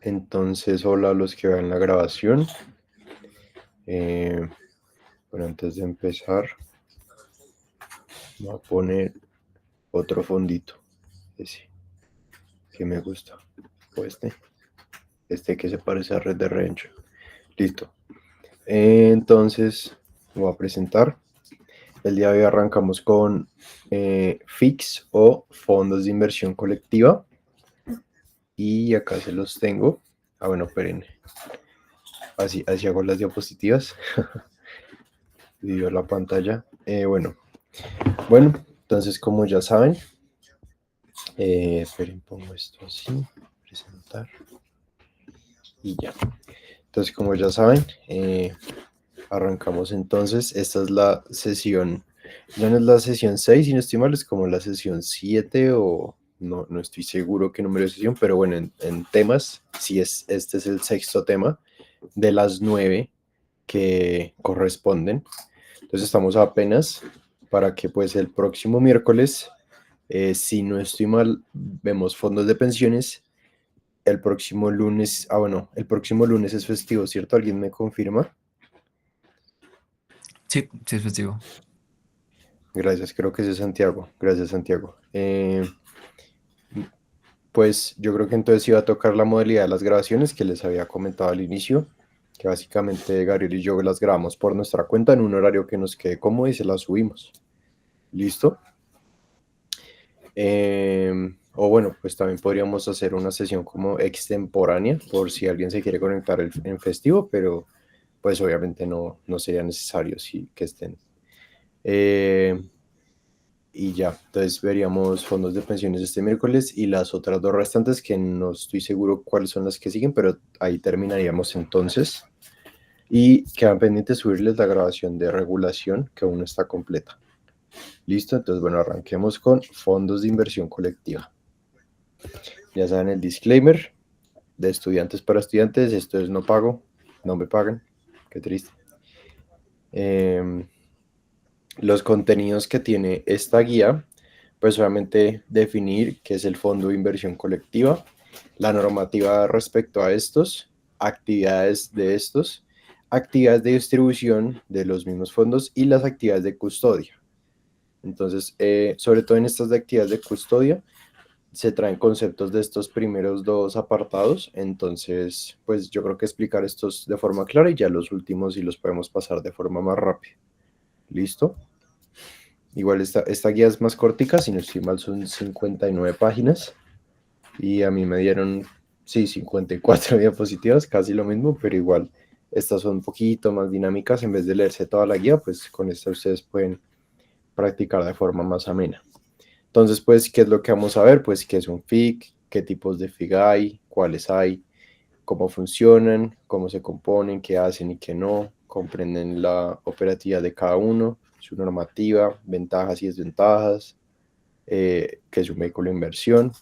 Entonces, hola a los que vean la grabación. Eh, bueno, antes de empezar, voy a poner otro fondito, ese que me gusta, o este que se parece a Red de Rancho. Listo. Entonces, voy a presentar. El día de hoy arrancamos con FIX o fondos de inversión colectiva. Y acá se los tengo. Ah, bueno, esperen. Así hago las diapositivas. Divido la pantalla. Bueno, entonces como ya saben, esperen, pongo esto así, presentar y ya. Entonces como ya saben, arrancamos entonces. Esta es la sesión, ya no es la sesión 6 si no estoy mal, es como la sesión 7 o no estoy seguro qué número de sesión, pero bueno, en temas, sí este es el sexto tema de las 9 que corresponden. Entonces estamos apenas para que pues el próximo miércoles, si no estoy mal, vemos fondos de pensiones. El próximo lunes, bueno, el próximo lunes es festivo, ¿cierto? ¿Alguien me confirma? Sí, sí es festivo. Gracias, creo que es Santiago. Gracias, Santiago. Pues yo creo que entonces iba a tocar la modalidad de las grabaciones que les había comentado al inicio, que básicamente Gabriel y yo las grabamos por nuestra cuenta en un horario que nos quede cómodo y se las subimos. ¿Listo? O bueno, pues también podríamos hacer una sesión como extemporánea por si alguien se quiere conectar en festivo, pero pues obviamente no sería necesario si, que estén. Eh, y ya, entonces veríamos fondos de pensiones este miércoles y las otras dos restantes que no estoy seguro cuáles son las que siguen, pero ahí terminaríamos entonces. Y quedan pendientes subirles la grabación de regulación que aún no está completa. Listo, entonces bueno, arranquemos con fondos de inversión colectiva. Ya saben el disclaimer de estudiantes para estudiantes, esto es no pago, no me pagan, qué triste. Eh, los contenidos que tiene esta guía, pues obviamente definir qué es el fondo de inversión colectiva, la normativa respecto a estos, actividades de estos, actividades de distribución de los mismos fondos y las actividades de custodia. Entonces, sobre todo en estas de actividades de custodia, se traen conceptos de estos primeros dos apartados, entonces pues yo creo que explicar estos de forma clara y ya los últimos y los podemos pasar de forma más rápida. ¿Listo? Igual esta guía es más cortica, si no estoy mal son 59 páginas y a mí me dieron, sí, 54 diapositivas, casi lo mismo, pero igual estas son un poquito más dinámicas, en vez de leerse toda la guía, pues con esta ustedes pueden practicar de forma más amena. Entonces, pues, ¿qué es lo que vamos a ver? Pues, ¿qué es un FIC? ¿Qué tipos de FIC hay? ¿Cuáles hay? ¿Cómo funcionan? ¿Cómo se componen? ¿Qué hacen y qué no? ¿Comprenden la operatividad de cada uno? Su normativa, ventajas y desventajas, qué es un vehículo de inversión,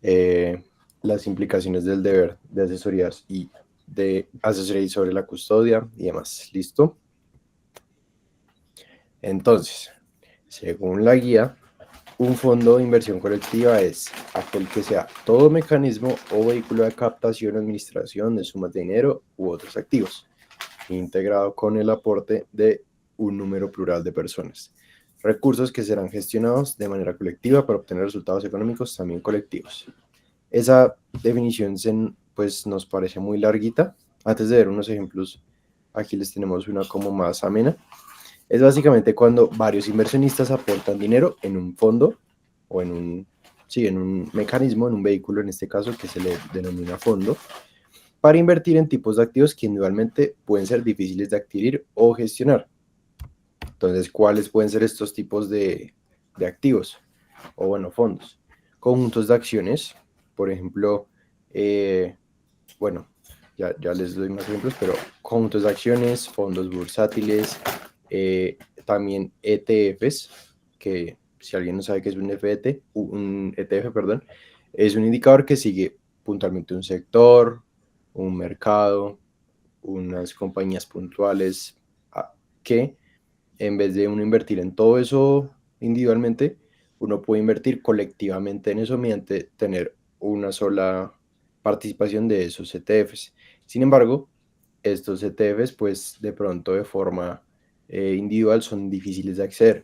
eh, las implicaciones del deber de asesorías y de asesoría sobre la custodia y demás. ¿Listo? Entonces, según la guía, un fondo de inversión colectiva es aquel que sea todo mecanismo o vehículo de captación, administración de sumas de dinero u otros activos, integrado con el aporte de un número plural de personas. Recursos que serán gestionados de manera colectiva para obtener resultados económicos también colectivos. Esa definición pues, nos parece muy larguita. Antes de ver unos ejemplos, aquí les tenemos una como más amena. Es básicamente cuando varios inversionistas aportan dinero en un fondo o sí, en un mecanismo, en un vehículo en este caso que se le denomina fondo, para invertir en tipos de activos que individualmente pueden ser difíciles de adquirir o gestionar. Entonces, ¿cuáles pueden ser estos tipos de activos? O bueno, fondos. Conjuntos de acciones, por ejemplo, bueno, ya les doy más ejemplos, pero conjuntos de acciones, fondos bursátiles, también ETFs, que si alguien no sabe qué es un ETF, perdón, es un indicador que sigue puntualmente un sector, un mercado, unas compañías puntuales, que en vez de uno invertir en todo eso individualmente, uno puede invertir colectivamente en eso mediante tener una sola participación de esos ETFs. Sin embargo, estos ETFs, pues de pronto de forma individual son difíciles de acceder.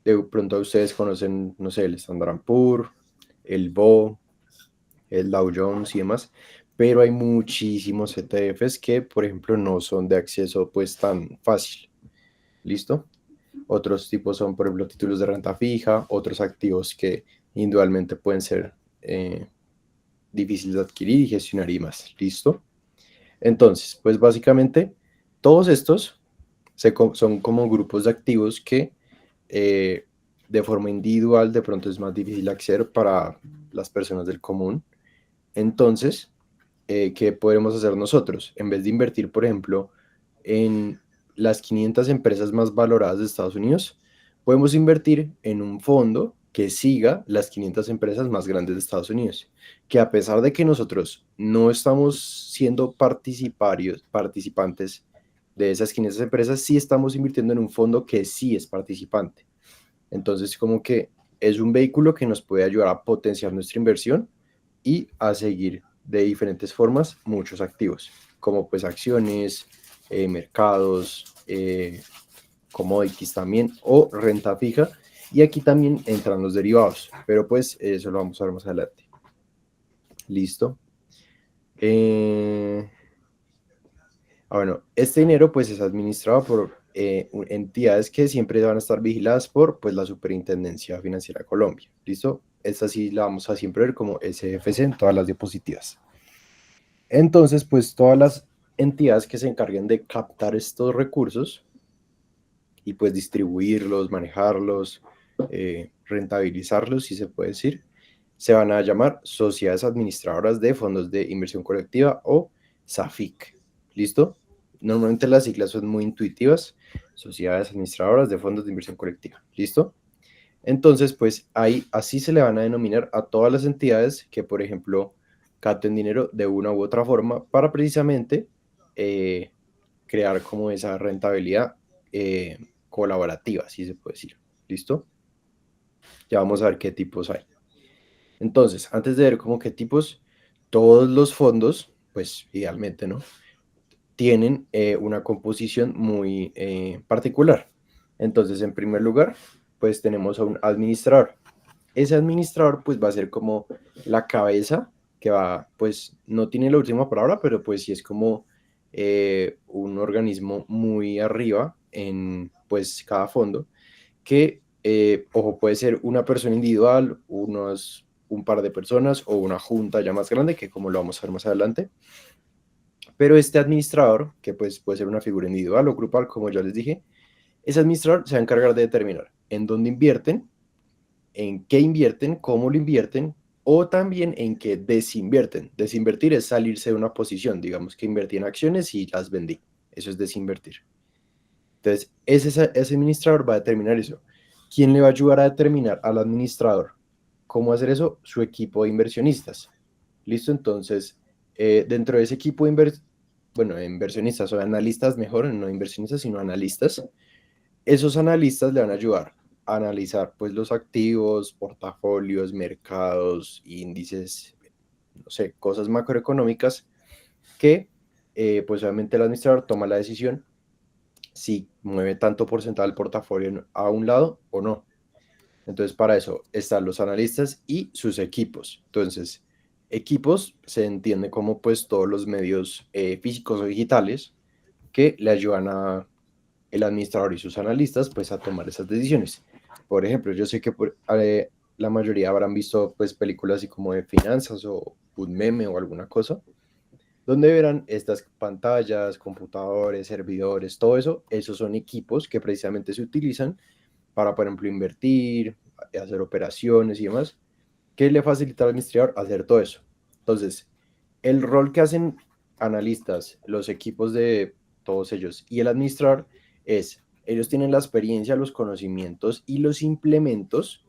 De pronto ustedes conocen, no sé, el Standard Poor's, el BO, el Dow Jones y demás, pero hay muchísimos ETFs que, por ejemplo, no son de acceso pues tan fácil. ¿Listo? Otros tipos son, por ejemplo, títulos de renta fija, otros activos que individualmente pueden ser difíciles de adquirir y gestionar y más. ¿Listo? Entonces, pues básicamente todos estos son como grupos de activos que eh, de forma individual de pronto es más difícil acceder para las personas del común. Entonces, ¿qué podemos hacer nosotros? En vez de invertir, por ejemplo, en las 500 empresas más valoradas de Estados Unidos, podemos invertir en un fondo que siga las 500 empresas más grandes de Estados Unidos, que a pesar de que nosotros no estamos siendo participantes de esas 500 empresas, sí estamos invirtiendo en un fondo que sí es participante. Entonces, como que es un vehículo que nos puede ayudar a potenciar nuestra inversión y a seguir de diferentes formas muchos activos, como pues acciones, mercados, commodities también, o renta fija. Y aquí también entran los derivados, pero pues eso lo vamos a ver más adelante. Listo. Bueno, este dinero pues es administrado por entidades que siempre van a estar vigiladas por pues la Superintendencia Financiera de Colombia. ¿Listo? Esta sí la vamos a siempre ver como SFC en todas las diapositivas. Entonces, pues todas las entidades que se encarguen de captar estos recursos y pues distribuirlos, manejarlos, rentabilizarlos, si se puede decir, se van a llamar sociedades administradoras de fondos de inversión colectiva o SAFIC. ¿Listo? Normalmente las siglas son muy intuitivas, sociedades administradoras de fondos de inversión colectiva. ¿Listo? Entonces, pues ahí así se le van a denominar a todas las entidades que, por ejemplo, capten dinero de una u otra forma para precisamente crear como esa rentabilidad colaborativa, si se puede decir. ¿Listo? Ya vamos a ver qué tipos hay. Entonces, antes de ver como qué tipos, todos los fondos, pues idealmente, ¿no? Tienen una composición muy particular. Entonces, en primer lugar, pues tenemos a un administrador. Ese administrador pues va a ser como la cabeza que va, pues no tiene la última palabra, pero pues sí es como un organismo muy arriba en pues cada fondo, que ojo, puede ser una persona individual, un par de personas o una junta ya más grande, que como lo vamos a ver más adelante. Pero este administrador, que pues puede ser una figura individual o grupal, como ya les dije, ese administrador se va a encargar de determinar en dónde invierten, en qué invierten, cómo lo invierten, o también en qué desinvierten. Desinvertir es salirse de una posición, digamos que invertí en acciones y las vendí. Eso es desinvertir. Entonces, ese administrador va a determinar eso. ¿Quién le va a ayudar a determinar al administrador cómo hacer eso? Su equipo de inversionistas. ¿Listo? Entonces, dentro de ese equipo de inversionistas o analistas, mejor, no inversionistas, sino analistas, esos analistas le van a ayudar a analizar pues los activos, portafolios, mercados, índices, no sé, cosas macroeconómicas que pues obviamente el administrador toma la decisión si mueve tanto porcentaje del portafolio a un lado o no. Entonces para eso están los analistas y sus equipos. Entonces, equipos se entiende como pues todos los medios físicos o digitales que le ayudan a el administrador y sus analistas pues a tomar esas decisiones. Por ejemplo, yo sé que la mayoría habrán visto pues películas así como de finanzas o un meme o alguna cosa, donde verán estas pantallas, computadores, servidores, todo eso, esos son equipos que precisamente se utilizan para, por ejemplo, invertir, hacer operaciones y demás, que le facilita al administrador hacer todo eso. Entonces, el rol que hacen analistas, los equipos de todos ellos y el administrador es, ellos tienen la experiencia, los conocimientos y los implementos.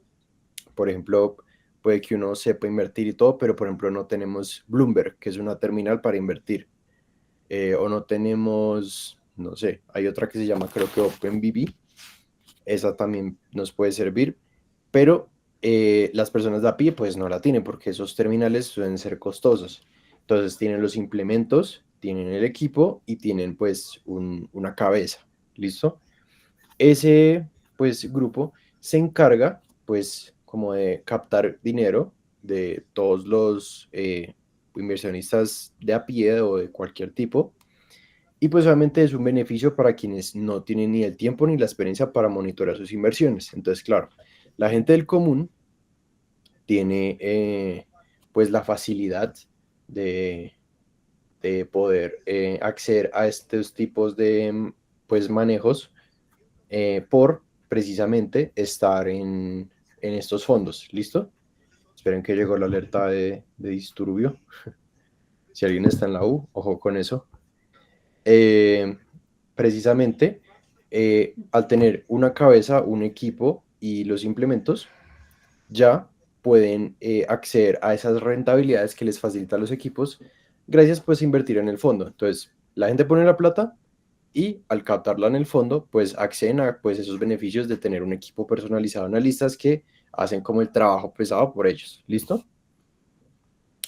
Por ejemplo, puede que uno sepa invertir y todo, pero por ejemplo no tenemos Bloomberg, que es una terminal para invertir. O no tenemos, no sé, hay otra que se llama creo que OpenBB, esa también nos puede servir, pero las personas de a pie pues no la tienen porque esos terminales suelen ser costosos. Entonces tienen los implementos, tienen el equipo y tienen pues una cabeza, ¿listo? Ese pues grupo se encarga pues como de captar dinero de todos los inversionistas de a pie o de cualquier tipo. Y pues obviamente es un beneficio para quienes no tienen ni el tiempo ni la experiencia para monitorear sus inversiones. Entonces, claro, la gente del común tiene pues la facilidad de, de poder acceder a estos tipos de pues manejos por precisamente estar en estos fondos. ¿Listo? Esperen que llegó la alerta de disturbio. Si alguien está en la U, ojo con eso. Eh, precisamente, al tener una cabeza, un equipo y los implementos, ya pueden acceder a esas rentabilidades que les facilitan los equipos gracias pues a invertir en el fondo. Entonces, la gente pone la plata y al captarla en el fondo, pues acceden a pues esos beneficios de tener un equipo personalizado de analistas que hacen como el trabajo pesado por ellos. ¿Listo?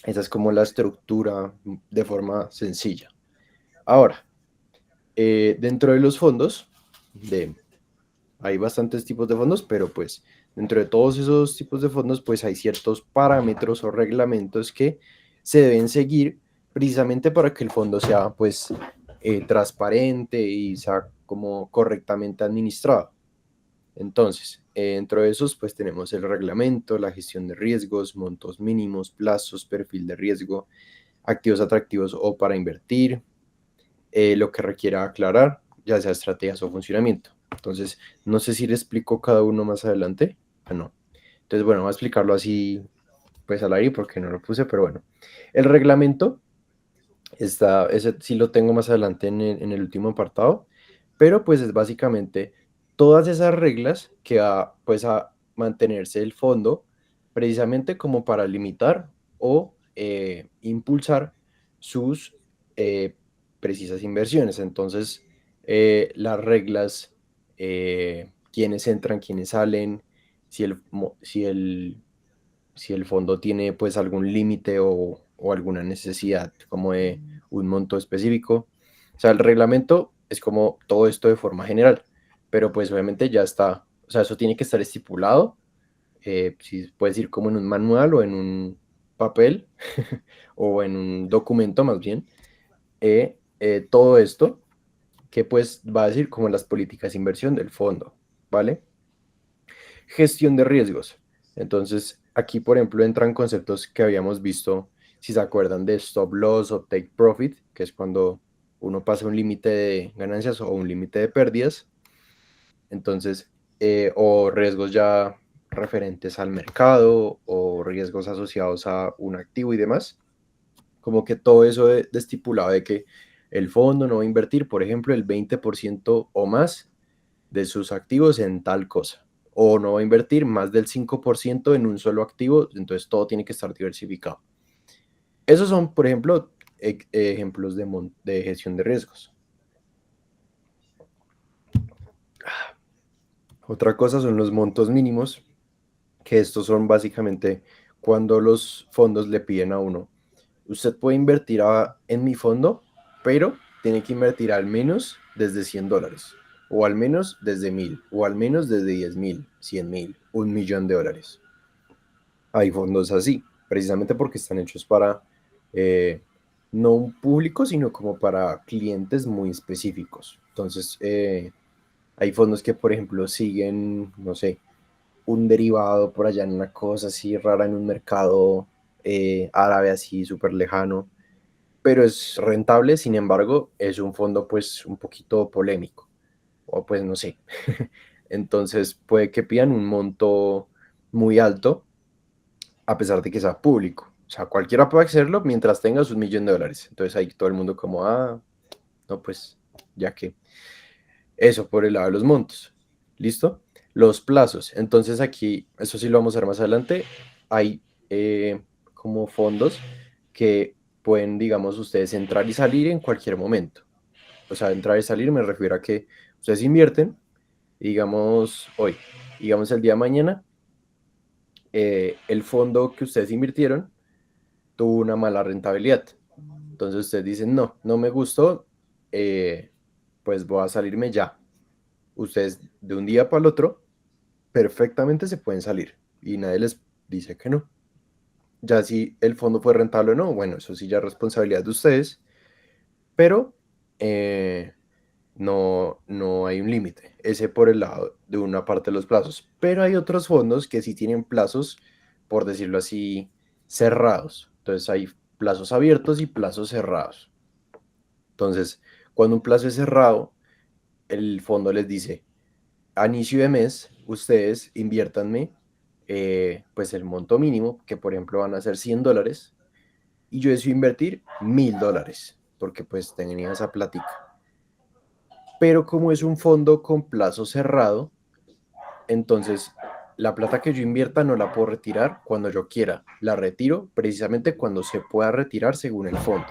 Esa es como la estructura de forma sencilla. Ahora, dentro de los fondos, de, hay bastantes tipos de fondos, pero pues dentro de todos esos tipos de fondos, pues hay ciertos parámetros o reglamentos que se deben seguir precisamente para que el fondo sea pues transparente y sea como correctamente administrado. Entonces, dentro de esos, pues tenemos el reglamento, la gestión de riesgos, montos mínimos, plazos, perfil de riesgo, activos atractivos o para invertir, lo que requiera aclarar, ya sea estrategias o funcionamiento. Entonces, no sé si le explico cada uno más adelante o no. Entonces, bueno, voy a explicarlo así, pues al aire porque no lo puse, pero bueno. El reglamento está, ese sí lo tengo más adelante en el último apartado, pero pues es básicamente todas esas reglas que va pues a mantenerse el fondo precisamente como para limitar o impulsar sus eh, precisas inversiones. Entonces, las reglas, quiénes entran, quiénes salen, si el fondo tiene pues algún límite o alguna necesidad como de un monto específico. O sea, el reglamento es como todo esto de forma general, pero pues obviamente ya está, o sea, eso tiene que estar estipulado, si puedes ir como en un manual o en un papel o en un documento más bien, todo esto que pues va a decir como las políticas de inversión del fondo, ¿vale? Gestión de riesgos. Entonces, aquí, por ejemplo, entran conceptos que habíamos visto, si se acuerdan, de stop loss o take profit, que es cuando uno pasa un límite de ganancias o un límite de pérdidas. Entonces, o riesgos ya referentes al mercado o riesgos asociados a un activo y demás. Como que todo eso de estipulado de que el fondo no va a invertir, por ejemplo, el 20% o más de sus activos en tal cosa. O no va a invertir más del 5% en un solo activo, entonces todo tiene que estar diversificado. Esos son, por ejemplo, ejemplos de gestión de riesgos. Otra cosa son los montos mínimos, que estos son básicamente cuando los fondos le piden a uno, usted puede invertir en mi fondo, pero tiene que invertir al menos desde $100, o al menos desde 1000, o al menos desde 10.000, 100.000, 1.000.000 de dólares. Hay fondos así, precisamente porque están hechos para no un público, sino como para clientes muy específicos. Entonces, hay fondos que, por ejemplo, siguen, no sé, un derivado por allá en una cosa así rara en un mercado árabe así súper lejano, pero es rentable, sin embargo, es un fondo pues un poquito polémico, o pues no sé. Entonces puede que pidan un monto muy alto a pesar de que sea público. O sea, cualquiera puede hacerlo mientras tenga sus $1.000.000. Entonces ahí todo el mundo como, no, pues ya que eso por el lado de los montos. ¿Listo? Los plazos. Entonces aquí, eso sí lo vamos a ver más adelante. Hay como fondos que pueden, digamos, ustedes entrar y salir en cualquier momento. O sea, entrar y salir me refiero a que ustedes invierten, digamos, hoy, digamos el día de mañana, el fondo que ustedes invirtieron tuvo una mala rentabilidad. Entonces ustedes dicen, no, no me gustó, pues voy a salirme ya. Ustedes de un día para el otro perfectamente se pueden salir y nadie les dice que no. Ya si el fondo fue rentable o no, bueno, eso sí ya es responsabilidad de ustedes, pero eh, no hay un límite. Ese por el lado de una parte de los plazos. Pero hay otros fondos que sí tienen plazos, por decirlo así, cerrados. Entonces hay plazos abiertos y plazos cerrados. Entonces, cuando un plazo es cerrado, el fondo les dice, a inicio de mes, ustedes inviértanme pues el monto mínimo, que por ejemplo van a ser $100, y yo decido invertir $1000, porque pues tenía esa plática. Pero como es un fondo con plazo cerrado, entonces la plata que yo invierta no la puedo retirar cuando yo quiera. La retiro precisamente cuando se pueda retirar según el fondo.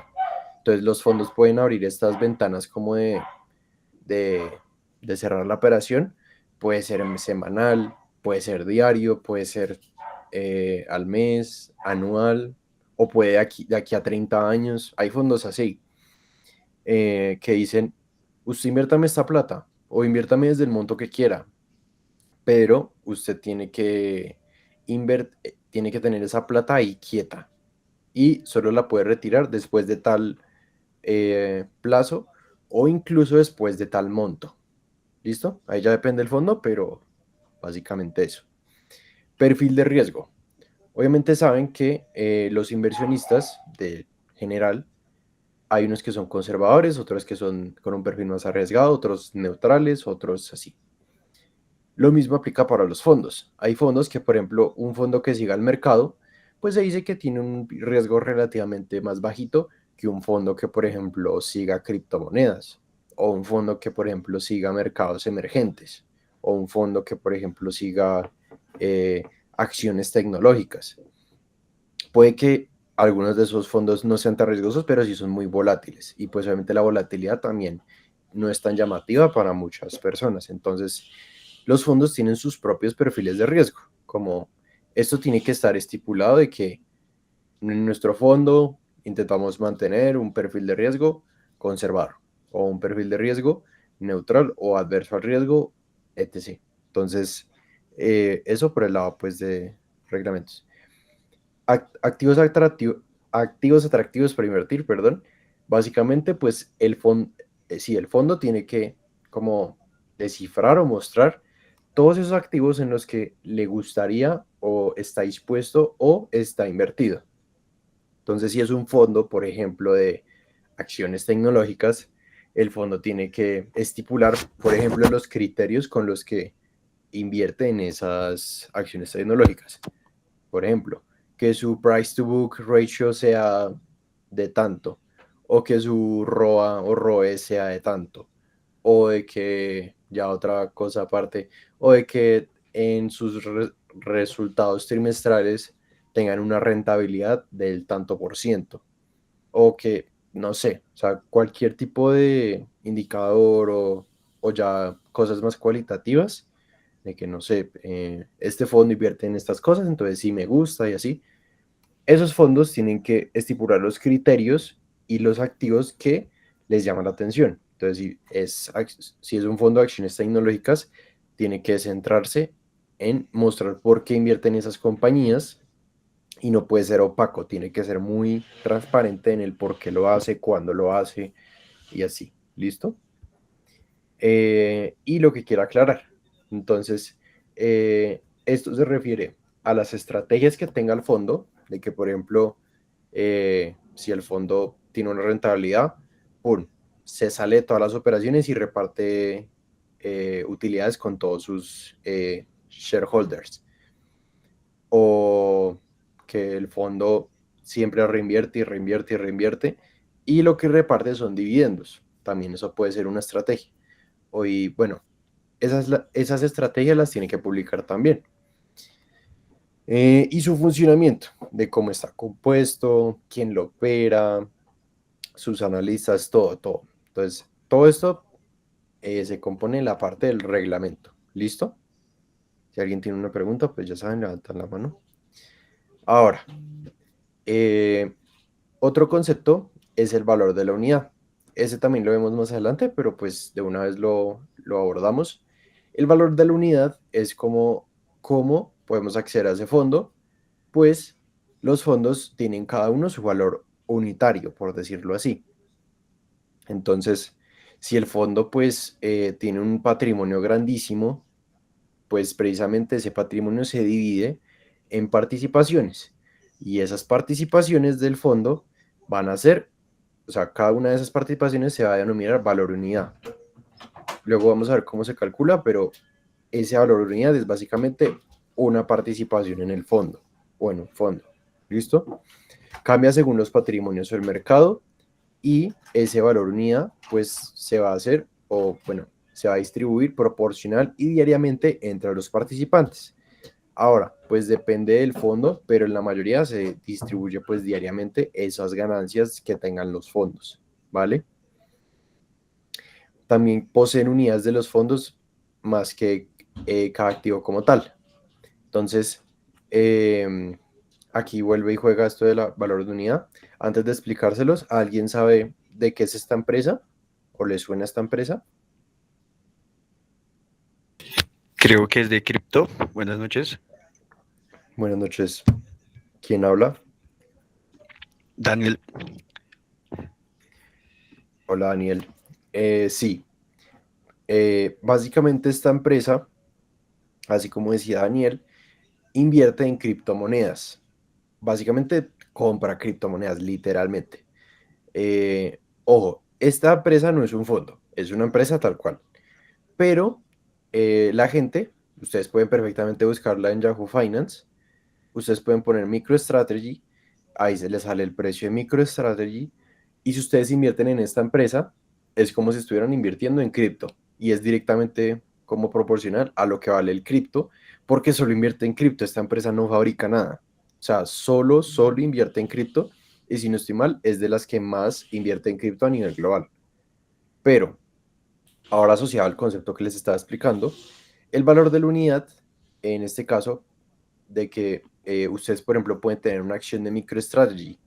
Entonces los fondos pueden abrir estas ventanas como de, de cerrar la operación. Puede ser semanal, puede ser diario, puede ser al mes, anual, o puede de aquí a 30 años. Hay fondos así que dicen, usted inviértame esta plata o inviértame desde el monto que quiera, pero usted tiene que tener esa plata ahí quieta y solo la puede retirar después de tal plazo o incluso después de tal monto. ¿Listo? Ahí ya depende del fondo, pero básicamente eso. Perfil de riesgo. Obviamente saben que los inversionistas de general, hay unos que son conservadores, otros que son con un perfil más arriesgado, otros neutrales, otros así. Lo mismo aplica para los fondos. Hay fondos que, por ejemplo, un fondo que siga el mercado, pues se dice que tiene un riesgo relativamente más bajito que un fondo que, por ejemplo, siga criptomonedas, o un fondo que, por ejemplo, siga mercados emergentes, o un fondo que, por ejemplo, siga acciones tecnológicas. Puede que algunos de esos fondos no sean tan riesgosos, pero sí son muy volátiles. Y pues obviamente la volatilidad también no es tan llamativa para muchas personas. Entonces, los fondos tienen sus propios perfiles de riesgo, como esto tiene que estar estipulado de que en nuestro fondo intentamos mantener un perfil de riesgo conservador o un perfil de riesgo neutral o adverso al riesgo, etc. Entonces, eso por el lado pues de reglamentos. Activos atractivos para invertir, perdón. Básicamente, pues sí, el fondo tiene que como descifrar o mostrar todos esos activos en los que le gustaría o está dispuesto o está invertido. Entonces, si es un fondo, por ejemplo, de acciones tecnológicas, el fondo tiene que estipular, por ejemplo, los criterios con los que invierte en esas acciones tecnológicas. Por ejemplo, que su price to book ratio sea de tanto, o que su ROA o ROE sea de tanto, o de que, ya otra cosa aparte, o de que en sus resultados trimestrales tengan una rentabilidad del tanto por ciento, o que, no sé, o sea, cualquier tipo de indicador o ya cosas más cualitativas de que, no sé, este fondo invierte en estas cosas, entonces sí me gusta y así. Esos fondos tienen que estipular los criterios y los activos que les llaman la atención. Entonces, si es un fondo de acciones tecnológicas, tiene que centrarse en mostrar por qué invierte en esas compañías y no puede ser opaco, tiene que ser muy transparente en el por qué lo hace, cuándo lo hace y así. ¿Listo? Y lo que quiero aclarar. Entonces, esto se refiere a las estrategias que tenga el fondo, de que, por ejemplo, si el fondo tiene una rentabilidad, ¡pum!, se sale de todas las operaciones y reparte utilidades con todos sus shareholders. O que el fondo siempre reinvierte y reinvierte y reinvierte, y lo que reparte son dividendos. También eso puede ser una estrategia. Hoy, bueno, esas estrategias las tiene que publicar también. Y su funcionamiento, de cómo está compuesto, quién lo opera, sus analistas, todo, todo. Entonces, todo esto se compone en la parte del reglamento. ¿Listo? Si alguien tiene una pregunta, pues ya saben, levantan la mano. Ahora, eh, otro concepto es el valor de la unidad. Ese también lo vemos más adelante, pero pues de una vez lo abordamos. El valor de la unidad es como cómo podemos acceder a ese fondo, pues los fondos tienen cada uno su valor unitario, por decirlo así. Entonces, si el fondo pues tiene un patrimonio grandísimo, pues precisamente ese patrimonio se divide en participaciones y esas participaciones del fondo van a ser, o sea, cada una de esas participaciones se va a denominar valor unidad. Luego vamos a ver cómo se calcula, pero ese valor unidad es básicamente una participación en el fondo o en un fondo. ¿Listo? Cambia según los patrimonios del mercado y ese valor unidad pues se va a hacer o bueno, se va a distribuir proporcional y diariamente entre los participantes. Ahora, pues depende del fondo, pero en la mayoría se distribuye pues diariamente esas ganancias que tengan los fondos, ¿vale? También poseen unidades de los fondos más que cada activo como tal. Entonces, aquí vuelve y juega esto de la valor de unidad. Antes de explicárselos, ¿alguien sabe de qué es esta empresa? ¿O le suena esta empresa? Creo que es de cripto. Buenas noches. Buenas noches. ¿Quién habla? Daniel, Hola, Daniel. Sí, básicamente esta empresa, así como decía Daniel, invierte en criptomonedas. Básicamente compra criptomonedas, literalmente. Ojo, esta empresa no es un fondo, es una empresa tal cual. Pero la gente, ustedes pueden perfectamente buscarla en Yahoo Finance, ustedes pueden poner MicroStrategy, ahí se les sale el precio de MicroStrategy, y si ustedes invierten en esta empresa, es como si estuvieran invirtiendo en cripto, y es directamente como proporcional a lo que vale el cripto, porque solo invierte en cripto, esta empresa no fabrica nada, o sea, solo invierte en cripto, y si no estoy mal, es de las que más invierte en cripto a nivel global. Pero, ahora asociado al concepto que les estaba explicando, el valor de la unidad, en este caso, de que ustedes, por ejemplo, pueden tener una acción de MicroStrategy.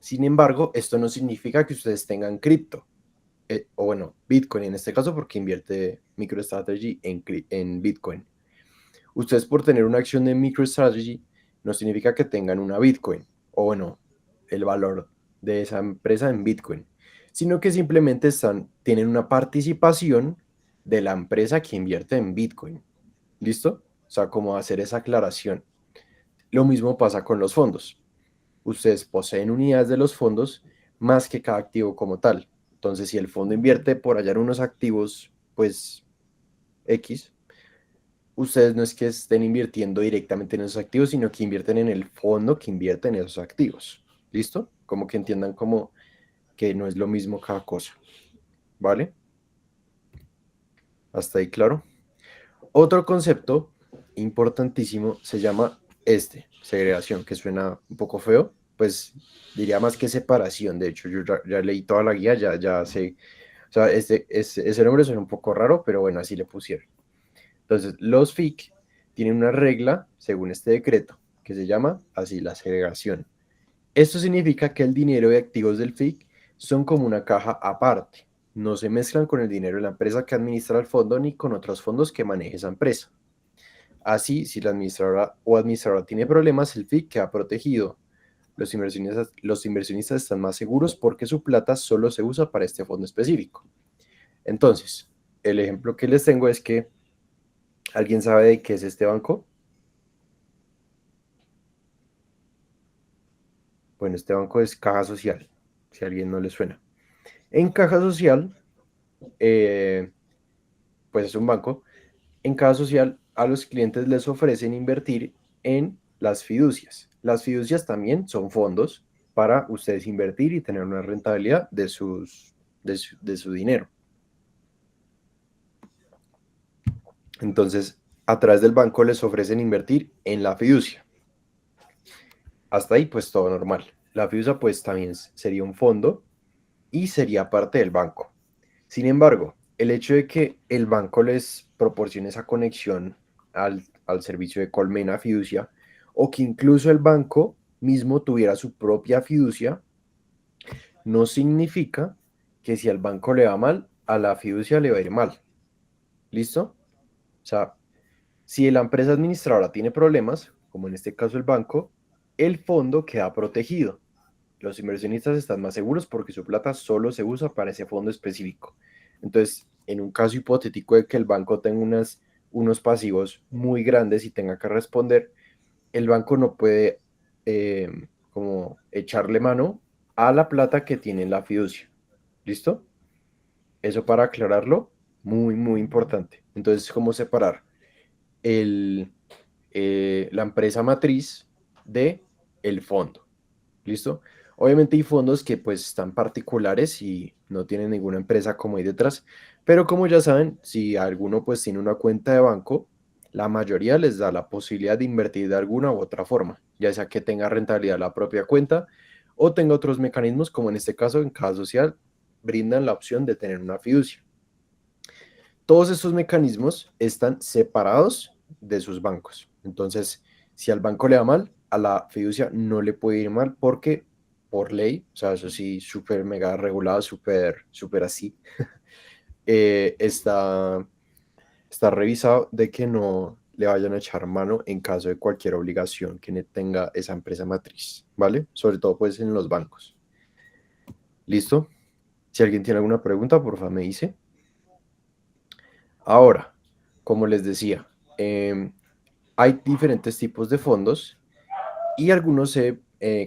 Sin embargo, esto no significa que ustedes tengan cripto, o bueno, Bitcoin en este caso, porque invierte MicroStrategy en Bitcoin. Ustedes por tener una acción de MicroStrategy no significa que tengan una Bitcoin, o bueno, el valor de esa empresa en Bitcoin, sino que simplemente tienen una participación de la empresa que invierte en Bitcoin. ¿Listo? O sea, como hacer esa aclaración. Lo mismo pasa con los fondos. Ustedes poseen unidades de los fondos más que cada activo como tal. Entonces, si el fondo invierte por hallar unos activos, pues X, ustedes no es que estén invirtiendo directamente en esos activos, sino que invierten en el fondo que invierte en esos activos. ¿Listo? Como que entiendan como que no es lo mismo cada cosa. ¿Vale? Hasta ahí, claro. Otro concepto importantísimo se llama segregación, que suena un poco feo, pues diría más que separación. De hecho, yo ya leí toda la guía, ya sé, o sea, ese nombre suena un poco raro, pero bueno, así le pusieron. Entonces, los FIC tienen una regla, según este decreto, que se llama así la segregación. Esto significa que el dinero y activos del FIC son como una caja aparte. No se mezclan con el dinero de la empresa que administra el fondo ni con otros fondos que maneje esa empresa. Así, si la administradora o administradora tiene problemas, el FIC queda protegido. Los inversionistas están más seguros porque su plata solo se usa para este fondo específico. Entonces, el ejemplo que les tengo es que, ¿alguien sabe de qué es este banco? Bueno, este banco es Caja Social, si a alguien no le suena. En Caja Social, eh, pues es un banco. En Caja Social, a los clientes les ofrecen invertir en las fiducias. Las fiducias también son fondos para ustedes invertir y tener una rentabilidad de su dinero. Entonces, a través del banco les ofrecen invertir en la fiducia. Hasta ahí, pues todo normal. La fiducia, pues también sería un fondo y sería parte del banco. Sin embargo, el hecho de que el banco les proporcione esa conexión al servicio de Colmena Fiducia, o que incluso el banco mismo tuviera su propia fiducia, no significa que si al banco le va mal, a la fiducia le va a ir mal. ¿Listo? O sea, si la empresa administradora tiene problemas, como en este caso el banco, el fondo queda protegido. Los inversionistas están más seguros porque su plata solo se usa para ese fondo específico. Entonces, en un caso hipotético de que el banco tenga unos pasivos muy grandes y tenga que responder, el banco no puede como echarle mano a la plata que tiene en la fiducia. ¿Listo? Eso para aclararlo, muy, muy importante. Entonces, ¿cómo separar el, la empresa matriz de el fondo? ¿Listo? Obviamente hay fondos que pues están particulares y no tienen ninguna empresa como hay detrás, pero como ya saben, si alguno pues tiene una cuenta de banco, la mayoría les da la posibilidad de invertir de alguna u otra forma, ya sea que tenga rentabilidad la propia cuenta o tenga otros mecanismos, como en este caso en Caja Social, brindan la opción de tener una fiducia. Todos estos mecanismos están separados de sus bancos. Entonces, si al banco le va mal, a la fiducia no le puede ir mal porque por ley, o sea, eso sí, súper mega regulado, súper, súper así, está revisado de que no le vayan a echar mano en caso de cualquier obligación que tenga esa empresa matriz, ¿vale? Sobre todo pues en los bancos. ¿Listo? Si alguien tiene alguna pregunta, por favor me dice. Ahora, como les decía, hay diferentes tipos de fondos y algunos se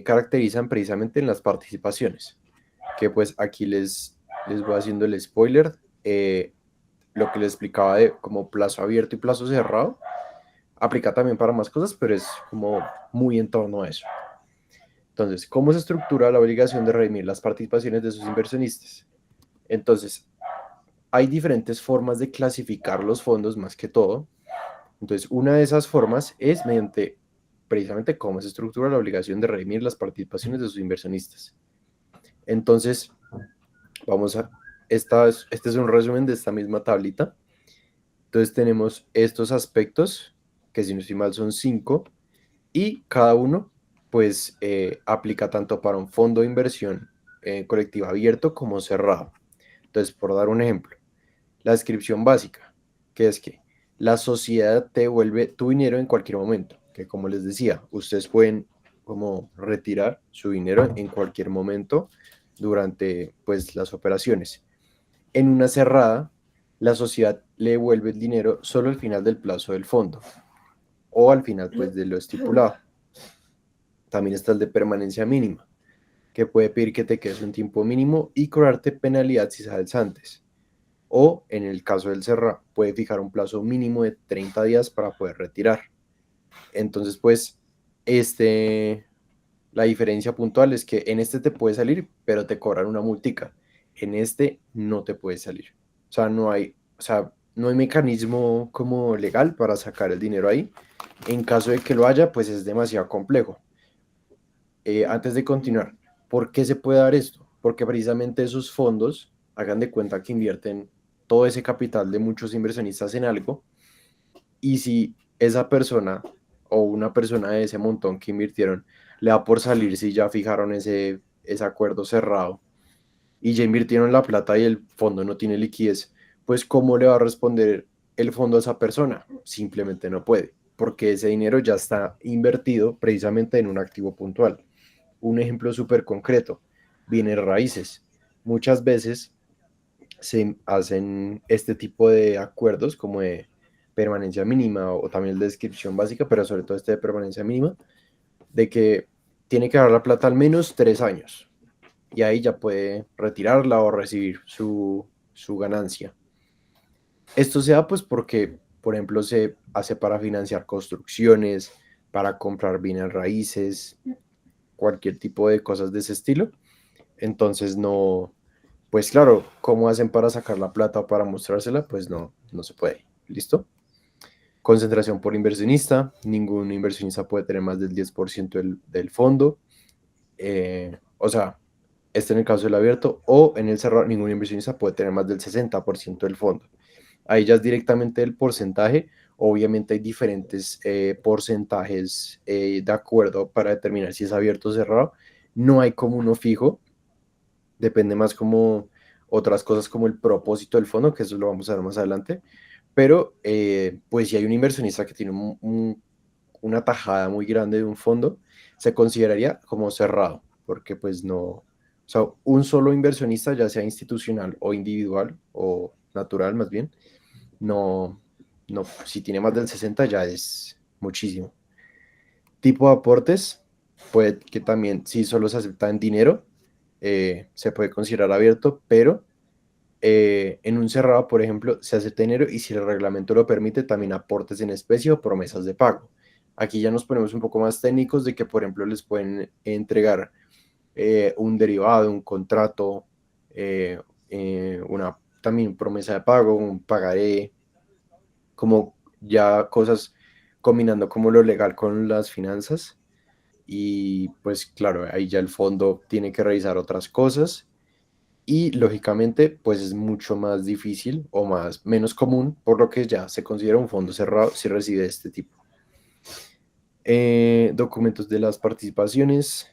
caracterizan precisamente en las participaciones, que pues aquí les voy haciendo el spoiler. Lo que les explicaba de como plazo abierto y plazo cerrado, aplica también para más cosas, pero es como muy en torno a eso. Entonces, ¿cómo se estructura la obligación de redimir las participaciones de sus inversionistas? Entonces, hay diferentes formas de clasificar los fondos más que todo. Entonces, una de esas formas es mediante precisamente cómo se estructura la obligación de redimir las participaciones de sus inversionistas. Entonces, vamos a, este es un resumen de esta misma tablita. Entonces, tenemos estos aspectos, que si no estoy mal son 5, y cada uno, pues, aplica tanto para un fondo de inversión colectiva abierto como cerrado. Entonces, por dar un ejemplo, la descripción básica, que es que la sociedad te devuelve tu dinero en cualquier momento, que como les decía, ustedes pueden como retirar su dinero en cualquier momento durante pues las operaciones. En una cerrada, la sociedad le devuelve el dinero solo al final del plazo del fondo o al final pues de lo estipulado. También está el de permanencia mínima, que puede pedir que te quedes un tiempo mínimo y cobrarte penalidad si sales antes. O en el caso del cerrado, puede fijar un plazo mínimo de 30 días para poder retirar. Entonces, pues, este, la diferencia puntual es que en este te puede salir, pero te cobran una multica. En este no te puede salir. O sea, no hay mecanismo como legal para sacar el dinero ahí. En caso de que lo haya, pues es demasiado complejo. Antes de continuar, ¿por qué se puede dar esto? Porque precisamente esos fondos, hagan de cuenta que invierten todo ese capital de muchos inversionistas en algo, y si esa persona o una persona de ese montón que invirtieron le da por salir si ya fijaron ese acuerdo cerrado y ya invirtieron la plata y el fondo no tiene liquidez, pues ¿cómo le va a responder el fondo a esa persona? Simplemente no puede, porque ese dinero ya está invertido precisamente en un activo puntual. Un ejemplo súper concreto, bienes raíces. Muchas veces se hacen este tipo de acuerdos como de permanencia mínima o también de descripción básica, pero sobre todo este de permanencia mínima, de que tiene que dar la plata al menos 3 años y ahí ya puede retirarla o recibir su ganancia. Esto se da pues porque, por ejemplo, se hace para financiar construcciones, para comprar bienes raíces, cualquier tipo de cosas de ese estilo. Entonces no, pues claro, ¿cómo hacen para sacar la plata o para mostrársela? Pues no, no se puede. ¿Listo? Concentración por inversionista. Ningún inversionista puede tener más del 10% del fondo. O sea, este en el caso del abierto o en el cerrado, ningún inversionista puede tener más del 60% del fondo. Ahí ya es directamente el porcentaje. Obviamente hay diferentes porcentajes de acuerdo para determinar si es abierto o cerrado. No hay como uno fijo, depende más como otras cosas como el propósito del fondo, que eso lo vamos a ver más adelante, pero pues si hay un inversionista que tiene una tajada muy grande de un fondo, se consideraría como cerrado, porque pues no, o sea, un solo inversionista, ya sea institucional o individual o natural más bien, no, no, si tiene más del 60 ya es muchísimo. Tipo de aportes, puede que también, si solo se acepta en dinero, se puede considerar abierto, pero en un cerrado, por ejemplo, se acepta dinero y si el reglamento lo permite, también aportes en especie o promesas de pago. Aquí ya nos ponemos un poco más técnicos de que, por ejemplo, les pueden entregar un derivado, un contrato, una también promesa de pago, un pagaré, como ya cosas combinando como lo legal con las finanzas. Y pues claro, ahí ya el fondo tiene que revisar otras cosas y lógicamente pues es mucho más difícil o menos común, por lo que ya se considera un fondo cerrado si recibe este tipo. Documentos de las participaciones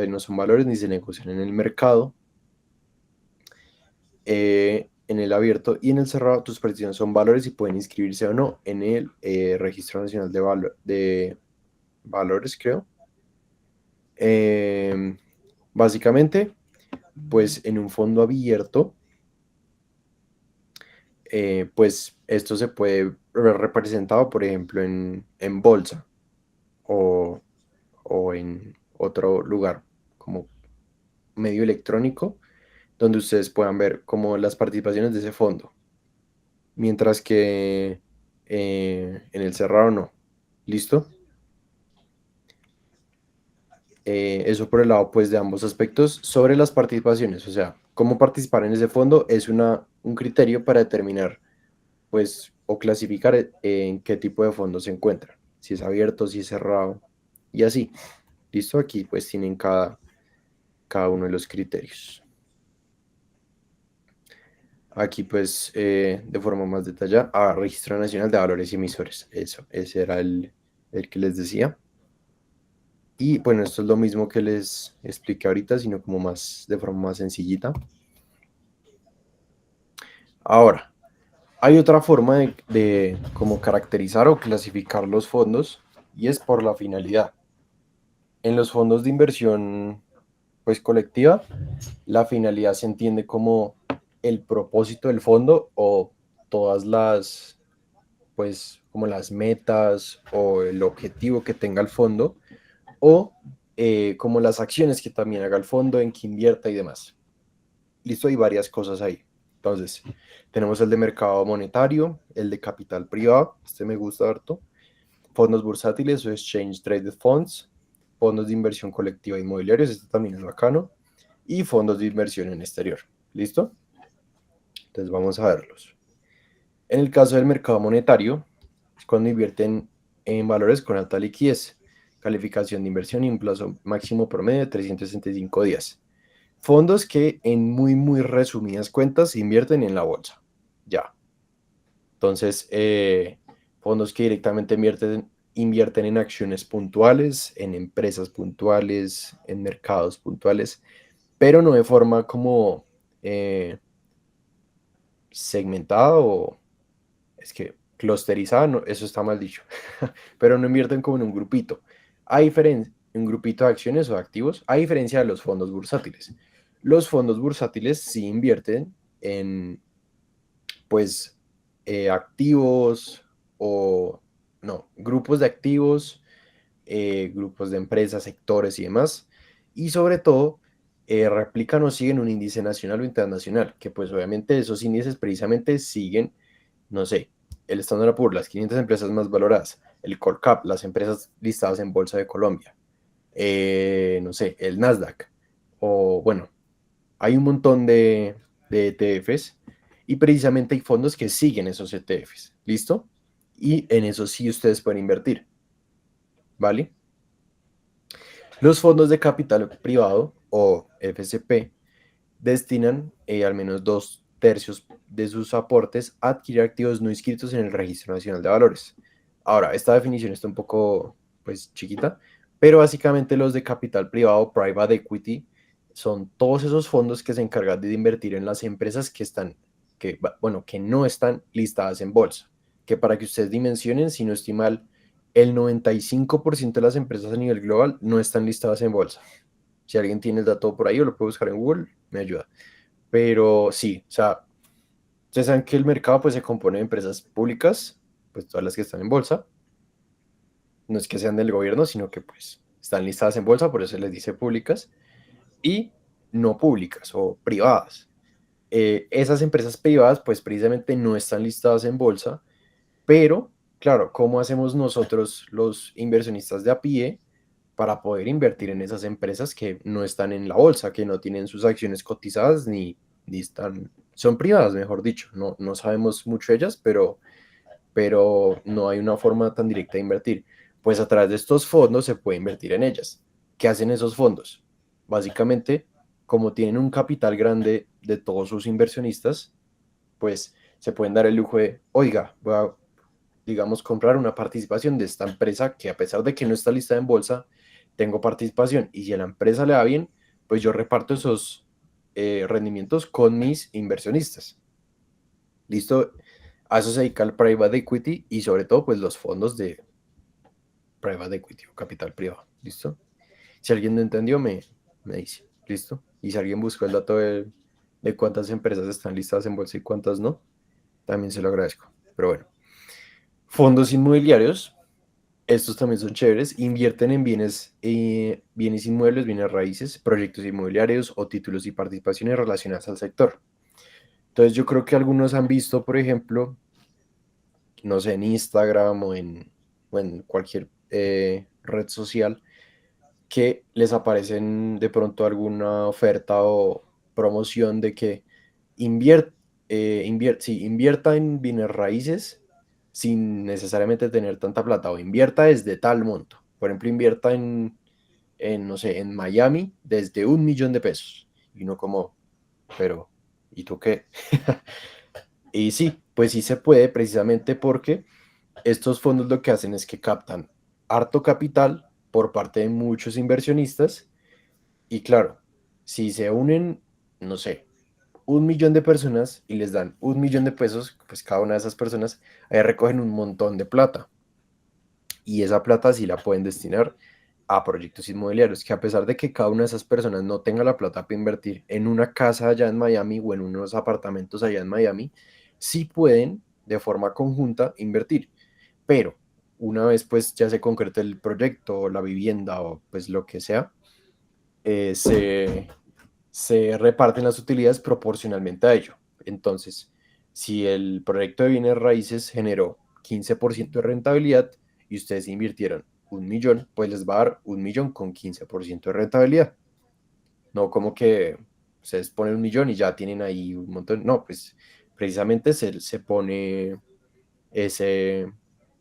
no son valores ni se negocian en el mercado. En el abierto y en el cerrado tus participaciones son valores y pueden inscribirse o no en el Registro Nacional de Valores, creo. Eh, Básicamente, pues en un fondo abierto, pues esto se puede ver representado, por ejemplo, en bolsa o, o en otro lugar como medio electrónico, donde ustedes puedan ver como las participaciones de ese fondo, mientras que en el cerrado no. ¿Listo? Eso por el lado pues de ambos aspectos sobre las participaciones, o sea, cómo participar en ese fondo es un criterio para determinar pues o clasificar en qué tipo de fondo se encuentra, si es abierto, si es cerrado y así. Listo, aquí pues tienen cada uno de los criterios. Aquí pues de forma más detallada, Registro Nacional de Valores y Emisores, eso, ese era el que les decía. Y bueno, esto es lo mismo que les expliqué ahorita, sino como más de forma más sencillita. Ahora, hay otra forma de cómo caracterizar o clasificar los fondos y es por la finalidad. En los fondos de inversión pues colectiva, la finalidad se entiende como el propósito del fondo o todas las pues como las metas o el objetivo que tenga el fondo o como las acciones que también haga el fondo, en que invierta y demás. Listo, hay varias cosas ahí. Entonces, tenemos el de mercado monetario, el de capital privado, este me gusta harto, fondos bursátiles o exchange traded funds, fondos de inversión colectiva inmobiliarios, este también es bacano, y fondos de inversión en exterior. ¿Listo? Entonces vamos a verlos. En el caso del mercado monetario, es cuando invierten en valores con alta liquidez, calificación de inversión y un plazo máximo promedio de 365 días. Fondos que en muy resumidas cuentas invierten en la bolsa. Ya. Entonces, fondos que directamente invierten en acciones puntuales, en empresas puntuales, en mercados puntuales, pero no de forma como segmentada o es que clusterizada, no, eso está mal dicho, pero no invierten como en un grupito. A diferencia, un grupito de acciones o de activos, a diferencia de los fondos bursátiles. Los fondos bursátiles sí invierten en, pues, activos o, no, grupos de activos, grupos de empresas, sectores y demás. Y sobre todo, replican o siguen un índice nacional o internacional, que pues obviamente esos índices precisamente siguen, no sé, el Standard Poor's, las 500 empresas más valoradas, el Colcap, las empresas listadas en Bolsa de Colombia, no sé, el Nasdaq, o bueno, hay un montón de ETFs y precisamente hay fondos que siguen esos ETFs, ¿listo? Y en eso sí ustedes pueden invertir, ¿vale? Los fondos de capital privado o FCP destinan al menos 2/3 de sus aportes a adquirir activos no inscritos en el Registro Nacional de Valores. Ahora, esta definición está un poco, pues, chiquita, pero básicamente los de capital privado, private equity, son todos esos fondos que se encargan de invertir en las empresas que no están listadas en bolsa. Que para que ustedes dimensionen, si no estoy mal, el 95% de las empresas a nivel global no están listadas en bolsa. Si alguien tiene el dato por ahí o lo puede buscar en Google, me ayuda. Pero sí, o sea, ustedes saben que el mercado pues se compone de empresas públicas, pues todas las que están en bolsa. No es que sean del gobierno, sino que pues están listadas en bolsa, por eso se les dice públicas, y no públicas o privadas. Esas empresas privadas pues precisamente no están listadas en bolsa, pero claro, ¿cómo hacemos nosotros los inversionistas de a pie para poder invertir en esas empresas que no están en la bolsa, que no tienen sus acciones cotizadas ni están, son privadas, mejor dicho? No, no sabemos mucho de ellas, pero no hay una forma tan directa de invertir. Pues a través de estos fondos se puede invertir en ellas. ¿Qué hacen esos fondos? Básicamente, como tienen un capital grande de todos sus inversionistas, pues se pueden dar el lujo de, oiga, voy a, digamos, comprar una participación de esta empresa que a pesar de que no está listada en bolsa, tengo participación y si a la empresa le va bien, pues yo reparto esos rendimientos con mis inversionistas. ¿Listo? A eso se dedica el private equity y sobre todo pues los fondos de private equity o capital privado. ¿Listo? Si alguien no entendió, me dice. ¿Listo? Y si alguien buscó el dato de cuántas empresas están listadas en bolsa y cuántas no, también se lo agradezco. Pero bueno, fondos inmobiliarios, estos también son chéveres, invierten en bienes inmuebles, bienes raíces, proyectos inmobiliarios o títulos y participaciones relacionadas al sector. Entonces yo creo que algunos han visto, por ejemplo, no sé, en Instagram o en cualquier red social, que les aparecen de pronto alguna oferta o promoción de que sí, invierta en bienes raíces sin necesariamente tener tanta plata o invierta desde tal monto. Por ejemplo, invierta no sé, en Miami desde 1 millón de pesos. Y uno como, pero, ¿y tú qué? Y sí, pues sí se puede precisamente porque estos fondos lo que hacen es que captan harto capital por parte de muchos inversionistas y claro, si se unen, no sé, 1 millón de personas y les dan 1 millón de pesos, pues cada una de esas personas ahí recogen un montón de plata y esa plata sí la pueden destinar a proyectos inmobiliarios, que a pesar de que cada una de esas personas no tenga la plata para invertir en una casa allá en Miami o en unos apartamentos allá en Miami, sí pueden de forma conjunta invertir. Pero una vez pues ya se concrete el proyecto o la vivienda o pues lo que sea, eh, se, se reparten las utilidades proporcionalmente a ello. Entonces, si el proyecto de bienes raíces generó 15% de rentabilidad y ustedes invirtieron 1 millón, pues les va a dar 1 millón con 15% de rentabilidad. No como que ustedes ponen 1 millón y ya tienen ahí un montón. No, pues precisamente se pone ese,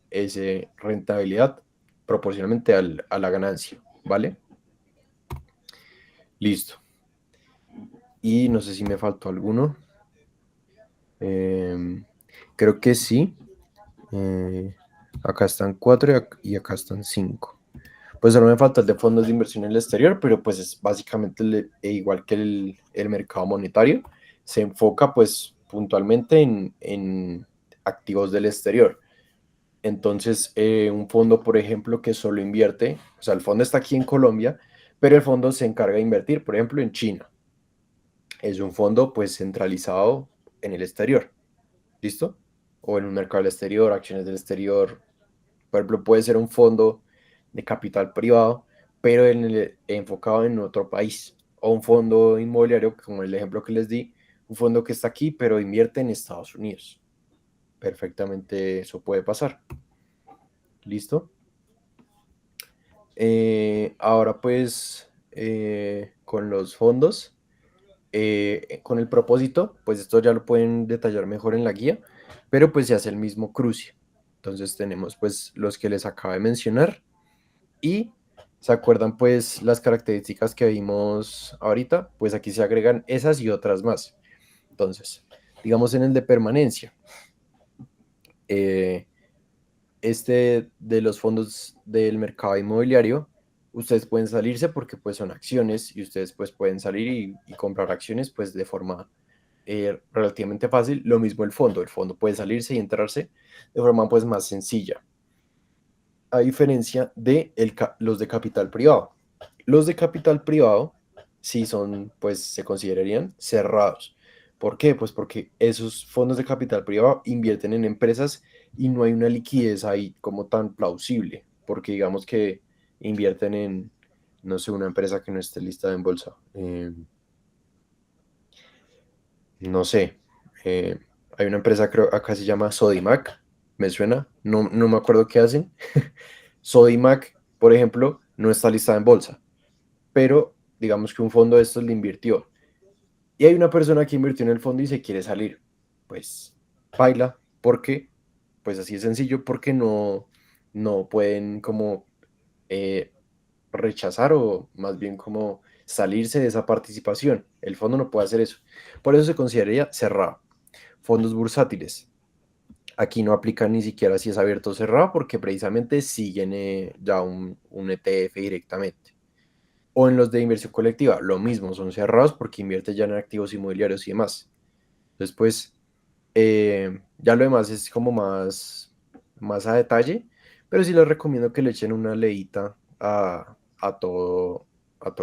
ese rentabilidad proporcionalmente a la ganancia, ¿vale? Listo. Y no sé si me faltó alguno. Em, Creo que sí. Eh, Acá están cuatro y acá están cinco. Pues solo me falta el de fondos de inversión en el exterior, pero pues es básicamente igual que el mercado monetario. Se enfoca pues puntualmente en activos del exterior. Entonces, un fondo, por ejemplo, que solo invierte, o sea, el fondo está aquí en Colombia, pero el fondo se encarga de invertir, por ejemplo, en China. Es un fondo pues centralizado en el exterior. ¿Listo? O en un mercado del exterior, acciones del exterior. Por ejemplo, puede ser un fondo de capital privado, pero enfocado en otro país. O un fondo inmobiliario, como el ejemplo que les di, un fondo que está aquí, pero invierte en Estados Unidos. Perfectamente eso puede pasar. ¿Listo? Ahora pues, con los fondos, con el propósito, pues esto ya lo pueden detallar mejor en la guía, pero pues se hace el mismo cruce. Entonces tenemos pues los que les acabo de mencionar y se acuerdan pues las características que vimos ahorita, pues aquí se agregan esas y otras más. Entonces, digamos en el de permanencia, eh, este de los fondos del mercado inmobiliario ustedes pueden salirse porque pues son acciones y ustedes pues pueden salir y comprar acciones pues de forma relativamente fácil. Lo mismo el fondo puede salirse y entrarse de forma pues más sencilla, a diferencia de los de capital privado. Los de capital privado sí son, pues se considerarían cerrados. ¿Por qué? Pues porque esos fondos de capital privado invierten en empresas y no hay una liquidez ahí como tan plausible, porque digamos que invierten en, no sé, una empresa que no esté listada en bolsa. No sé, eh, hay una empresa, creo, acá se llama Sodimac, me suena, no me acuerdo qué hacen. Sodimac, por ejemplo, no está listada en bolsa, pero digamos que un fondo de estos le invirtió. Y hay una persona que invirtió en el fondo y se quiere salir. Pues baila, porque, pues así es sencillo, porque no pueden como eh, rechazar o más bien como salirse de esa participación. El fondo no puede hacer eso. Por eso se consideraría cerrado. Fondos bursátiles. Aquí no aplican ni siquiera si es abierto o cerrado porque precisamente siguen ya un ETF directamente. O en los de inversión colectiva, lo mismo, son cerrados porque invierte ya en activos inmobiliarios y demás. Después, ya lo demás es como más a detalle, pero sí les recomiendo que le echen una leída a todo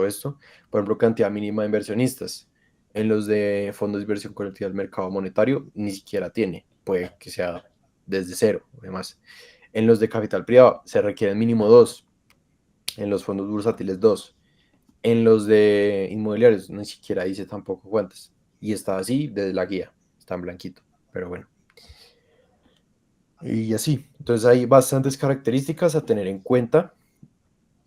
esto. Por ejemplo, cantidad mínima de inversionistas. En los de fondos de inversión colectiva del mercado monetario ni siquiera tiene, puede que sea desde cero, además. En los de capital privado se requieren mínimo dos, en los fondos bursátiles dos, en los de inmobiliarios ni siquiera dice tampoco cuántas. Y está así desde la guía, está en blanquito, pero bueno. Y así, entonces hay bastantes características a tener en cuenta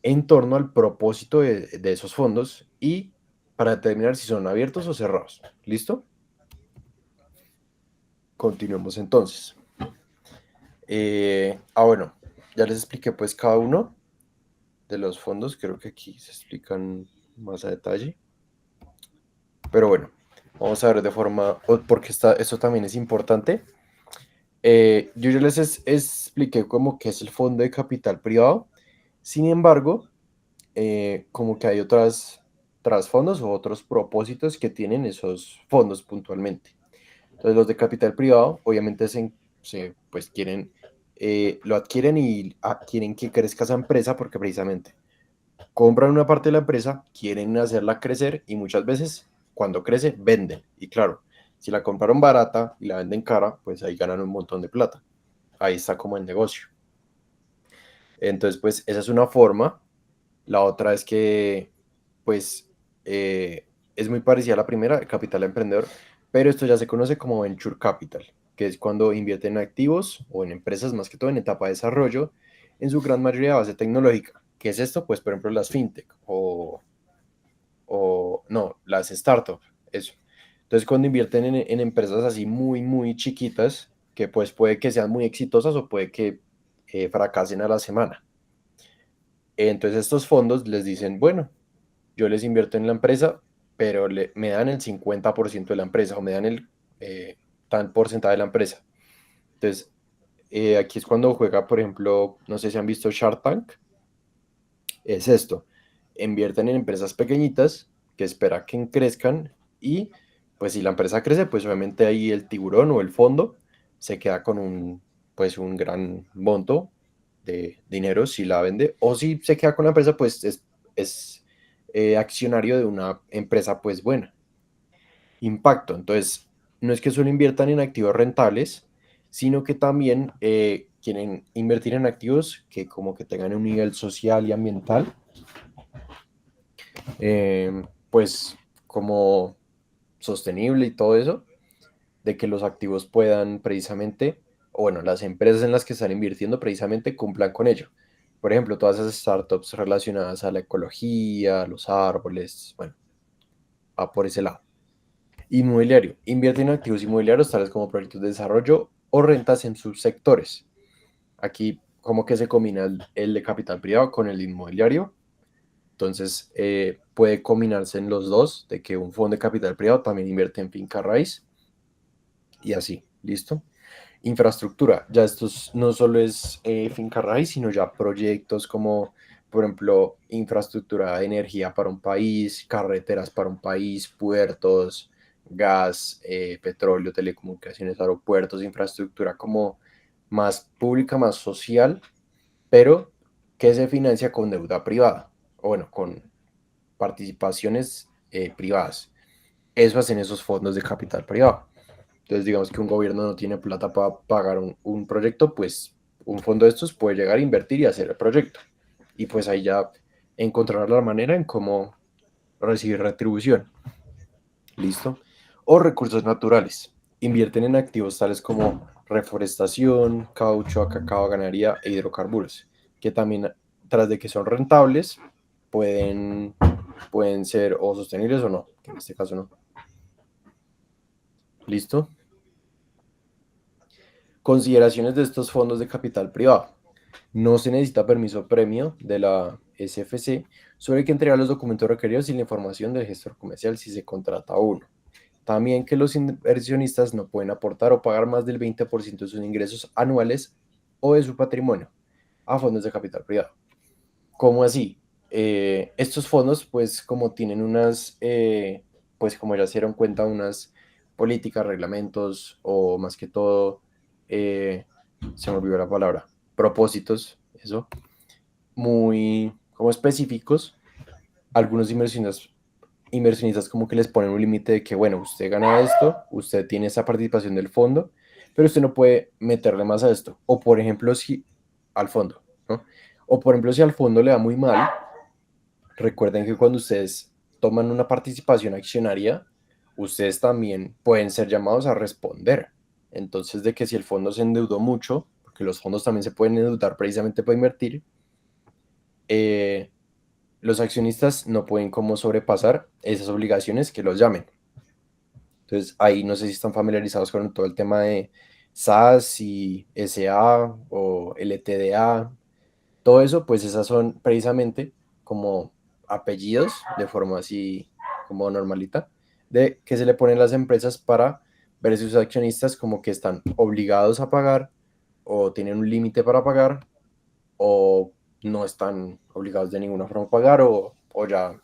en torno al propósito de esos fondos y para determinar si son abiertos o cerrados. ¿Listo? Continuemos entonces. Bueno, ya les expliqué pues cada uno de los fondos, creo que aquí se explican más a detalle, pero bueno, vamos a ver de forma, porque esto también es importante. Yo ya les expliqué como que es el fondo de capital privado, sin embargo, como que hay otras trasfondos o otros propósitos que tienen esos fondos puntualmente. Entonces los de capital privado obviamente pues quieren, lo adquieren y quieren que crezca esa empresa porque precisamente compran una parte de la empresa, quieren hacerla crecer y muchas veces cuando crece venden. Y claro, si la compraron barata y la venden cara, pues ahí ganan un montón de plata. Ahí está como el negocio. Entonces, pues esa es una forma. La otra es que, pues, es muy parecida a la primera, el capital emprendedor, pero esto ya se conoce como venture capital, que es cuando invierten en activos o en empresas, más que todo en etapa de desarrollo, en su gran mayoría de base tecnológica. ¿Qué es esto? Pues, por ejemplo, las fintech o no, las startups, eso. Entonces, cuando invierten en empresas así muy, muy chiquitas, que pues puede que sean muy exitosas o puede que fracasen a la semana. Entonces, estos fondos les dicen, bueno, yo les invierto en la empresa, pero me dan el 50% de la empresa o me dan el tal porcentaje de la empresa. Entonces, aquí es cuando juega, por ejemplo, no sé si han visto Shark Tank, es esto, invierten en empresas pequeñitas que espera que crezcan y pues si la empresa crece, pues obviamente ahí el tiburón o el fondo se queda con pues un gran monto de dinero si la vende o si se queda con la empresa, pues es accionario de una empresa pues buena. Impacto, entonces no es que solo inviertan en activos rentables, sino que también quieren invertir en activos que como que tengan un nivel social y ambiental pues como sostenible y todo eso, de que los activos puedan precisamente, o bueno, las empresas en las que están invirtiendo precisamente cumplan con ello. Por ejemplo, todas esas startups relacionadas a la ecología, a los árboles, bueno, va por ese lado. Inmobiliario. Invierte en activos inmobiliarios tales como proyectos de desarrollo o rentas en subsectores. Aquí como que se combina el de capital privado con el inmobiliario. Entonces, puede combinarse en los dos, de que un fondo de capital privado también invierte en finca raíz y así, ¿listo? Infraestructura, ya esto no solo es finca raíz, sino ya proyectos como por ejemplo, infraestructura de energía para un país, carreteras para un país, puertos, gas, petróleo, telecomunicaciones, aeropuertos, infraestructura como más pública, más social, pero que se financia con deuda privada, o bueno, con participaciones privadas. Eso hacen esos fondos de capital privado. Entonces, digamos que un gobierno no tiene plata para pagar un proyecto, pues un fondo de estos puede llegar a invertir y hacer el proyecto. Y pues ahí ya encontrar la manera en cómo recibir retribución. ¿Listo? O recursos naturales. Invierten en activos tales como reforestación, caucho, cacao, ganadería e hidrocarburos, que también, tras de que son rentables, pueden, pueden ser o sostenibles o no, que en este caso no. ¿Listo? Consideraciones de estos fondos de capital privado. No se necesita permiso premio de la SFC, solo hay que entregar los documentos requeridos y la información del gestor comercial si se contrata uno. También que los inversionistas no pueden aportar o pagar más del 20% de sus ingresos anuales o de su patrimonio a fondos de capital privado. ¿Cómo así? Estos fondos, pues como tienen pues como ya se dieron cuenta, unas políticas, reglamentos o más que todo, eh, se me olvidó la palabra, propósitos, eso, muy como específicos, algunos inversionistas como que les ponen un límite de que, bueno, usted gana esto, usted tiene esa participación del fondo, pero usted no puede meterle más a esto. O por ejemplo, si al fondo, ¿no? O por ejemplo, si al fondo le va muy mal, recuerden que cuando ustedes toman una participación accionaria, ustedes también pueden ser llamados a responder. Entonces, de que si el fondo se endeudó mucho, porque los fondos también se pueden endeudar precisamente para invertir, eh, los accionistas no pueden como sobrepasar esas obligaciones que los llamen. Entonces, ahí no sé si están familiarizados con todo el tema de SAS y SA o LTDA. Todo eso, pues esas son precisamente como apellidos de forma así como normalita, de que se le ponen las empresas para ver si sus accionistas como que están obligados a pagar o tienen un límite para pagar o no están obligados de ninguna forma a pagar o ya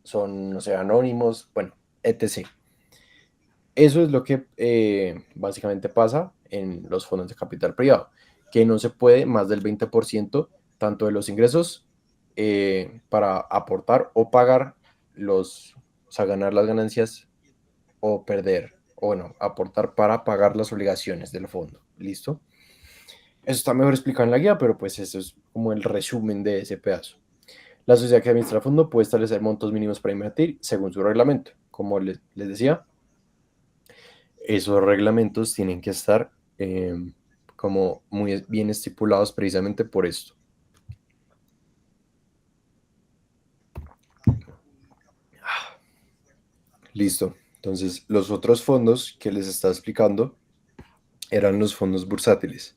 son, no sé, anónimos, bueno, etc. Eso es lo que básicamente pasa en los fondos de capital privado, que no se puede más del 20% tanto de los ingresos para aportar o pagar o sea, ganar las ganancias o perder, o bueno, aportar para pagar las obligaciones del fondo. ¿Listo? Eso está mejor explicado en la guía, pero pues eso es como el resumen de ese pedazo. La sociedad que administra el fondo puede establecer montos mínimos para invertir según su reglamento. Como les decía, esos reglamentos tienen que estar como muy bien estipulados precisamente por esto. Listo. Entonces, los otros fondos que les estaba explicando eran los fondos bursátiles.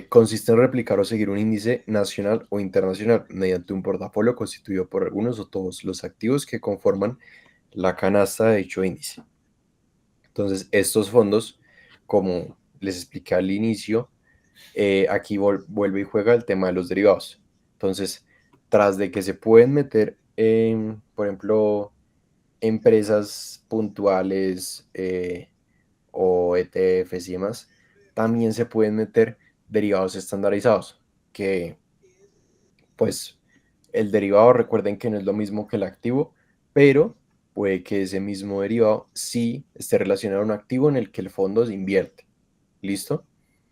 Consiste en replicar o seguir un índice nacional o internacional mediante un portafolio constituido por algunos o todos los activos que conforman la canasta de dicho índice. Entonces, estos fondos, como les expliqué al inicio, aquí vuelve y juega el tema de los derivados. Entonces, tras de que se pueden meter, por ejemplo, empresas puntuales o ETFs y demás, también se pueden meter derivados estandarizados, que pues el derivado, recuerden que no es lo mismo que el activo, pero puede que ese mismo derivado sí esté relacionado a un activo en el que el fondo se invierte. ¿Listo?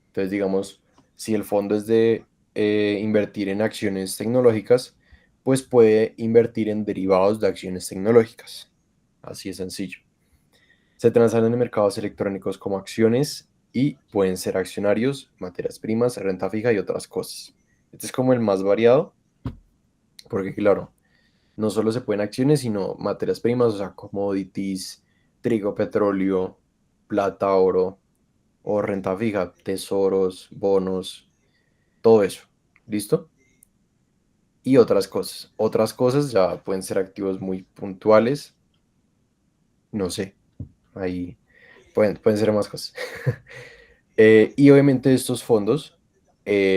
Entonces, digamos, si el fondo es de invertir en acciones tecnológicas, pues puede invertir en derivados de acciones tecnológicas. Así es sencillo. Se transan en mercados electrónicos como acciones y pueden ser accionarios, materias primas, renta fija y otras cosas. Este es como el más variado, porque claro, no solo se pueden acciones, sino materias primas, o sea, commodities, trigo, petróleo, plata, oro, o renta fija, tesoros, bonos, todo eso. ¿Listo? Y otras cosas. Otras cosas ya pueden ser activos muy puntuales. No sé. Ahí pueden ser más cosas. Y obviamente estos fondos,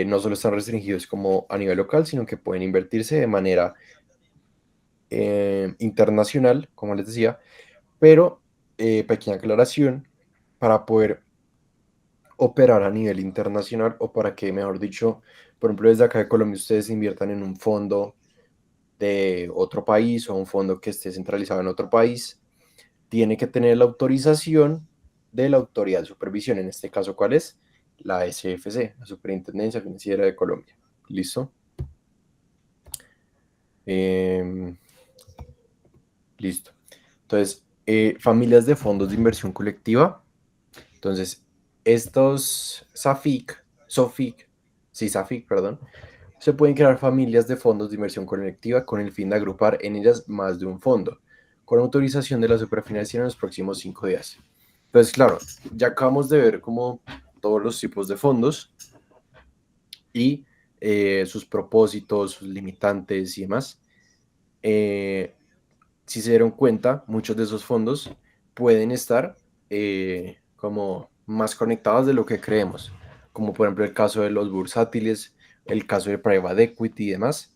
no solo están restringidos como a nivel local, sino que pueden invertirse de manera internacional, como les decía, pero pequeña aclaración, para poder operar a nivel internacional o para que, mejor dicho, por ejemplo, desde acá de Colombia ustedes inviertan en un fondo de otro país o un fondo que esté centralizado en otro país, tiene que tener la autorización de la autoridad de supervisión. En este caso, ¿cuál es? La SFC, la Superintendencia Financiera de Colombia. ¿Listo? Em, listo. Entonces, familias de fondos de inversión colectiva. Entonces, estos SAFIC, sí, SAFIC, perdón, se pueden crear familias de fondos de inversión colectiva con el fin de agrupar en ellas más de un fondo, con autorización de la superfinanciera en los próximos 5 días. Entonces, claro, ya acabamos de ver como todos los tipos de fondos y sus propósitos, sus limitantes y demás. Eh, si se dieron cuenta, muchos de esos fondos pueden estar como más conectados de lo que creemos, como por ejemplo el caso de los bursátiles, el caso de private equity y demás.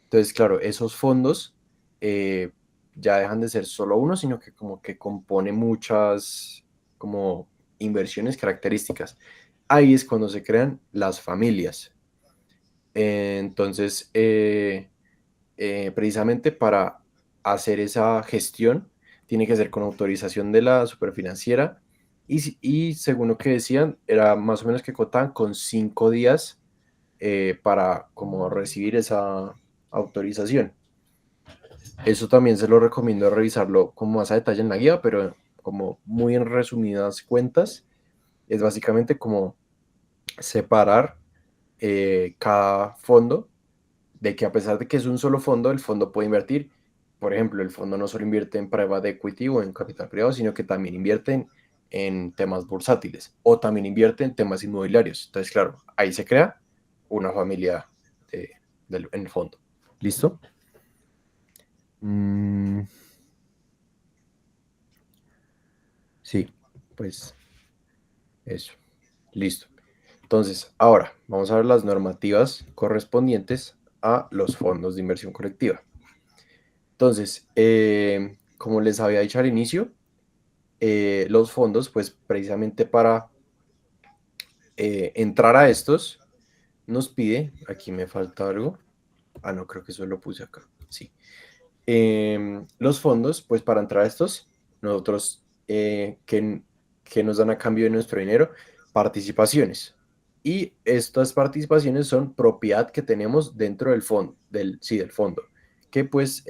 Entonces, claro, esos fondos eh, ya dejan de ser solo uno, sino que como que compone muchas como inversiones características. Ahí es cuando se crean las familias. Entonces, precisamente para hacer esa gestión, tiene que ser con autorización de la superfinanciera y según lo que decían, era más o menos que contaban con 5 días para como recibir esa autorización. Eso también se lo recomiendo revisarlo como más a detalle en la guía, pero como muy en resumidas cuentas, es básicamente como separar cada fondo, de que a pesar de que es un solo fondo, el fondo puede invertir. Por ejemplo, el fondo no solo invierte en private equity o en capital privado, sino que también invierte en temas bursátiles o también invierte en temas inmobiliarios. Entonces, claro, ahí se crea una familia en el fondo. ¿Listo? Mm, sí, pues eso. Listo. Entonces, ahora vamos a ver las normativas correspondientes a los fondos de inversión colectiva. Entonces, como les había dicho al inicio, los fondos, pues precisamente para entrar a estos, nos pide, aquí me falta algo, no, creo que eso lo puse acá, sí. Los fondos, pues para entrar a estos, nosotros, que nos dan a cambio de nuestro dinero, participaciones. Y estas participaciones son propiedad que tenemos dentro del fondo, sí, del fondo, que pues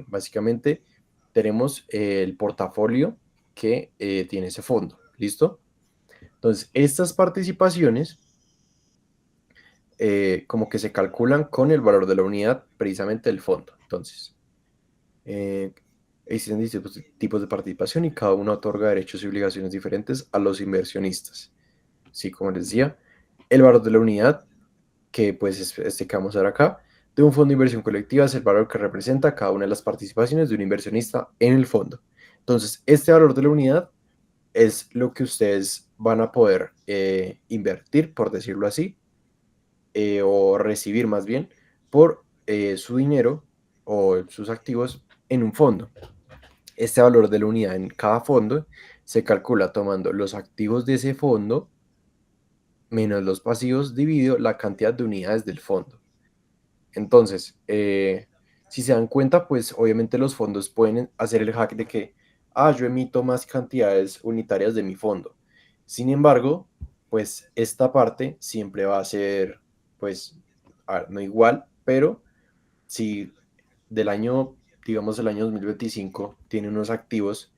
básicamente tenemos el portafolio que tiene ese fondo. ¿Listo? Entonces, estas participaciones como que se calculan con el valor de la unidad precisamente del fondo. Entonces, eh, existen distintos tipos de participación y cada uno otorga derechos y obligaciones diferentes a los inversionistas. Sí, como les decía, el valor de la unidad, que pues es este que vamos a ver acá, de un fondo de inversión colectiva es el valor que representa cada una de las participaciones de un inversionista en el fondo. Entonces, este valor de la unidad es lo que ustedes van a poder invertir, por decirlo así, o recibir más bien, por su dinero o sus activos en un fondo. Este valor de la unidad en cada fondo se calcula tomando los activos de ese fondo menos los pasivos dividido la cantidad de unidades del fondo. Entonces, si se dan cuenta, pues obviamente los fondos pueden hacer el hack de que, yo emito más cantidades unitarias de mi fondo. Sin embargo, pues esta parte siempre va a ser, pues, no igual, pero si del año, digamos, el año 2025 tiene unos activos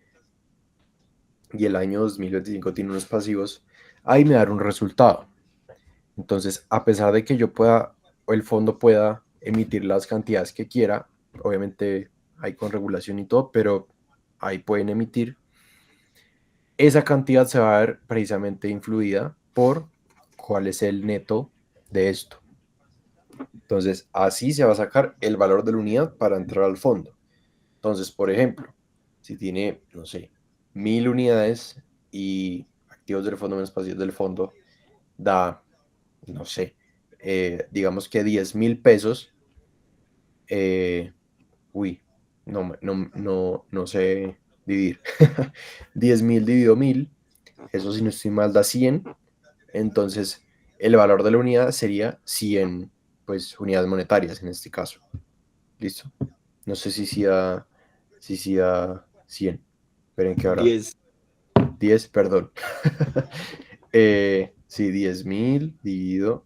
y el año 2025 tiene unos pasivos, ahí me dará un resultado. Entonces, a pesar de que yo pueda, o el fondo pueda emitir las cantidades que quiera, obviamente hay con regulación y todo, pero ahí pueden emitir, esa cantidad se va a ver precisamente influida por cuál es el neto de esto. Entonces, así se va a sacar el valor de la unidad para entrar al fondo. Entonces, por ejemplo, si tiene, no sé, 1000 unidades y activos del fondo menos pasivos del fondo da, no sé, digamos que 10.000 pesos, uy, no sé dividir. 10.000 dividido 1.000, eso si no estoy mal da 100. Entonces el valor de la unidad sería 100, pues unidades monetarias en este caso. ¿Listo? No sé si da 100. Esperen que ahora 10. 10, perdón. Sí, 10.000 dividido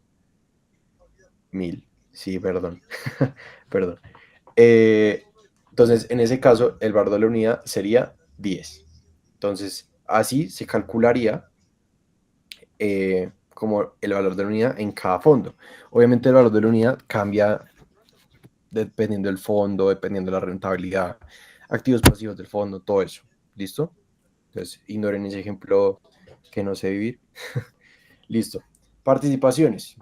1.000. Sí, perdón. Perdón. Eh, entonces, en ese caso, el valor de la unidad sería 10. Entonces, así se calcularía como el valor de la unidad en cada fondo. Obviamente el valor de la unidad cambia dependiendo del fondo, dependiendo de la rentabilidad, activos pasivos del fondo, todo eso. ¿Listo? Entonces, ignoren ese ejemplo que no sé vivir. Listo. Participaciones.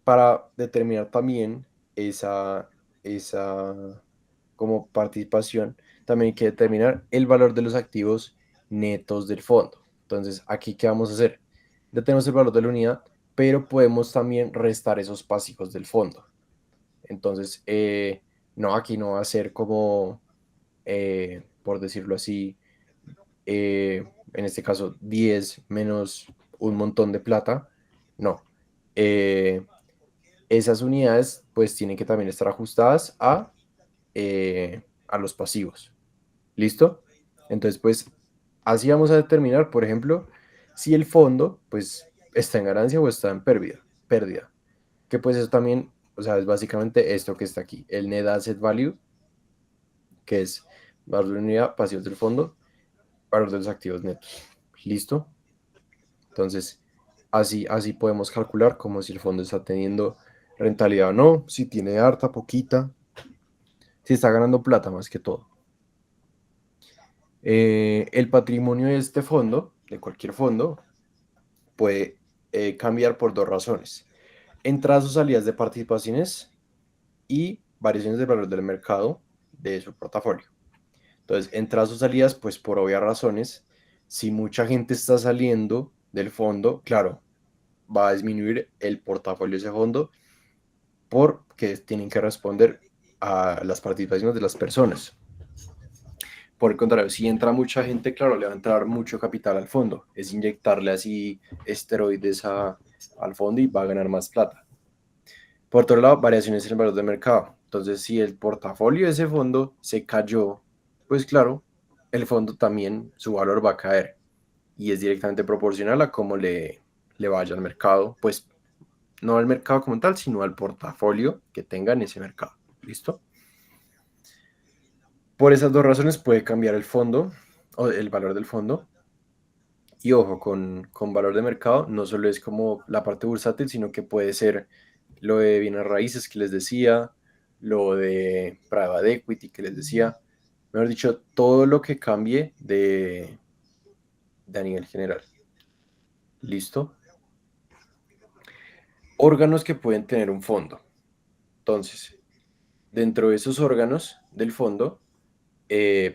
Para determinar también esa como participación, también hay que determinar el valor de los activos netos del fondo. Entonces, aquí, ¿qué vamos a hacer? Ya tenemos el valor de la unidad, pero podemos también restar esos pasivos del fondo. Entonces, no, aquí no va a ser como, por decirlo así, en este caso 10 menos un montón de plata. No. Eh, Esas unidades pues tienen que también estar ajustadas a los pasivos. ¿Listo? Entonces pues así vamos a determinar, por ejemplo, si el fondo pues está en ganancia o está en pérdida. Que pues eso también, o sea, es básicamente esto que está aquí, el Net Asset Value, que es valor de la unidad, pasivos del fondo, valor de los activos netos. ¿Listo? Entonces, así podemos calcular como si el fondo está teniendo rentabilidad o no, si tiene harta, poquita, si está ganando plata más que todo. El patrimonio de este fondo, de cualquier fondo, puede cambiar por dos razones. Entradas o salidas de participaciones y variaciones del valor del mercado de su portafolio. Entonces, entradas o salidas, pues por obvias razones, si mucha gente está saliendo del fondo, claro, va a disminuir el portafolio de ese fondo porque tienen que responder a las participaciones de las personas. Por el contrario, si entra mucha gente, claro, le va a entrar mucho capital al fondo. Es inyectarle así esteroides al fondo y va a ganar más plata. Por otro lado, variaciones en el valor de mercado. Entonces, si el portafolio de ese fondo se cayó, pues claro, el fondo también, su valor va a caer. Y es directamente proporcional a cómo le vaya al mercado. Pues no al mercado como tal, sino al portafolio que tenga en ese mercado. ¿Listo? Por esas dos razones puede cambiar el fondo o el valor del fondo. Y ojo, con valor de mercado no solo es como la parte bursátil, sino que puede ser lo de bienes raíces que les decía, lo de private equity que les decía, mejor dicho, todo lo que cambie de a nivel general. ¿Listo? Órganos que pueden tener un fondo. Entonces, dentro de esos órganos del fondo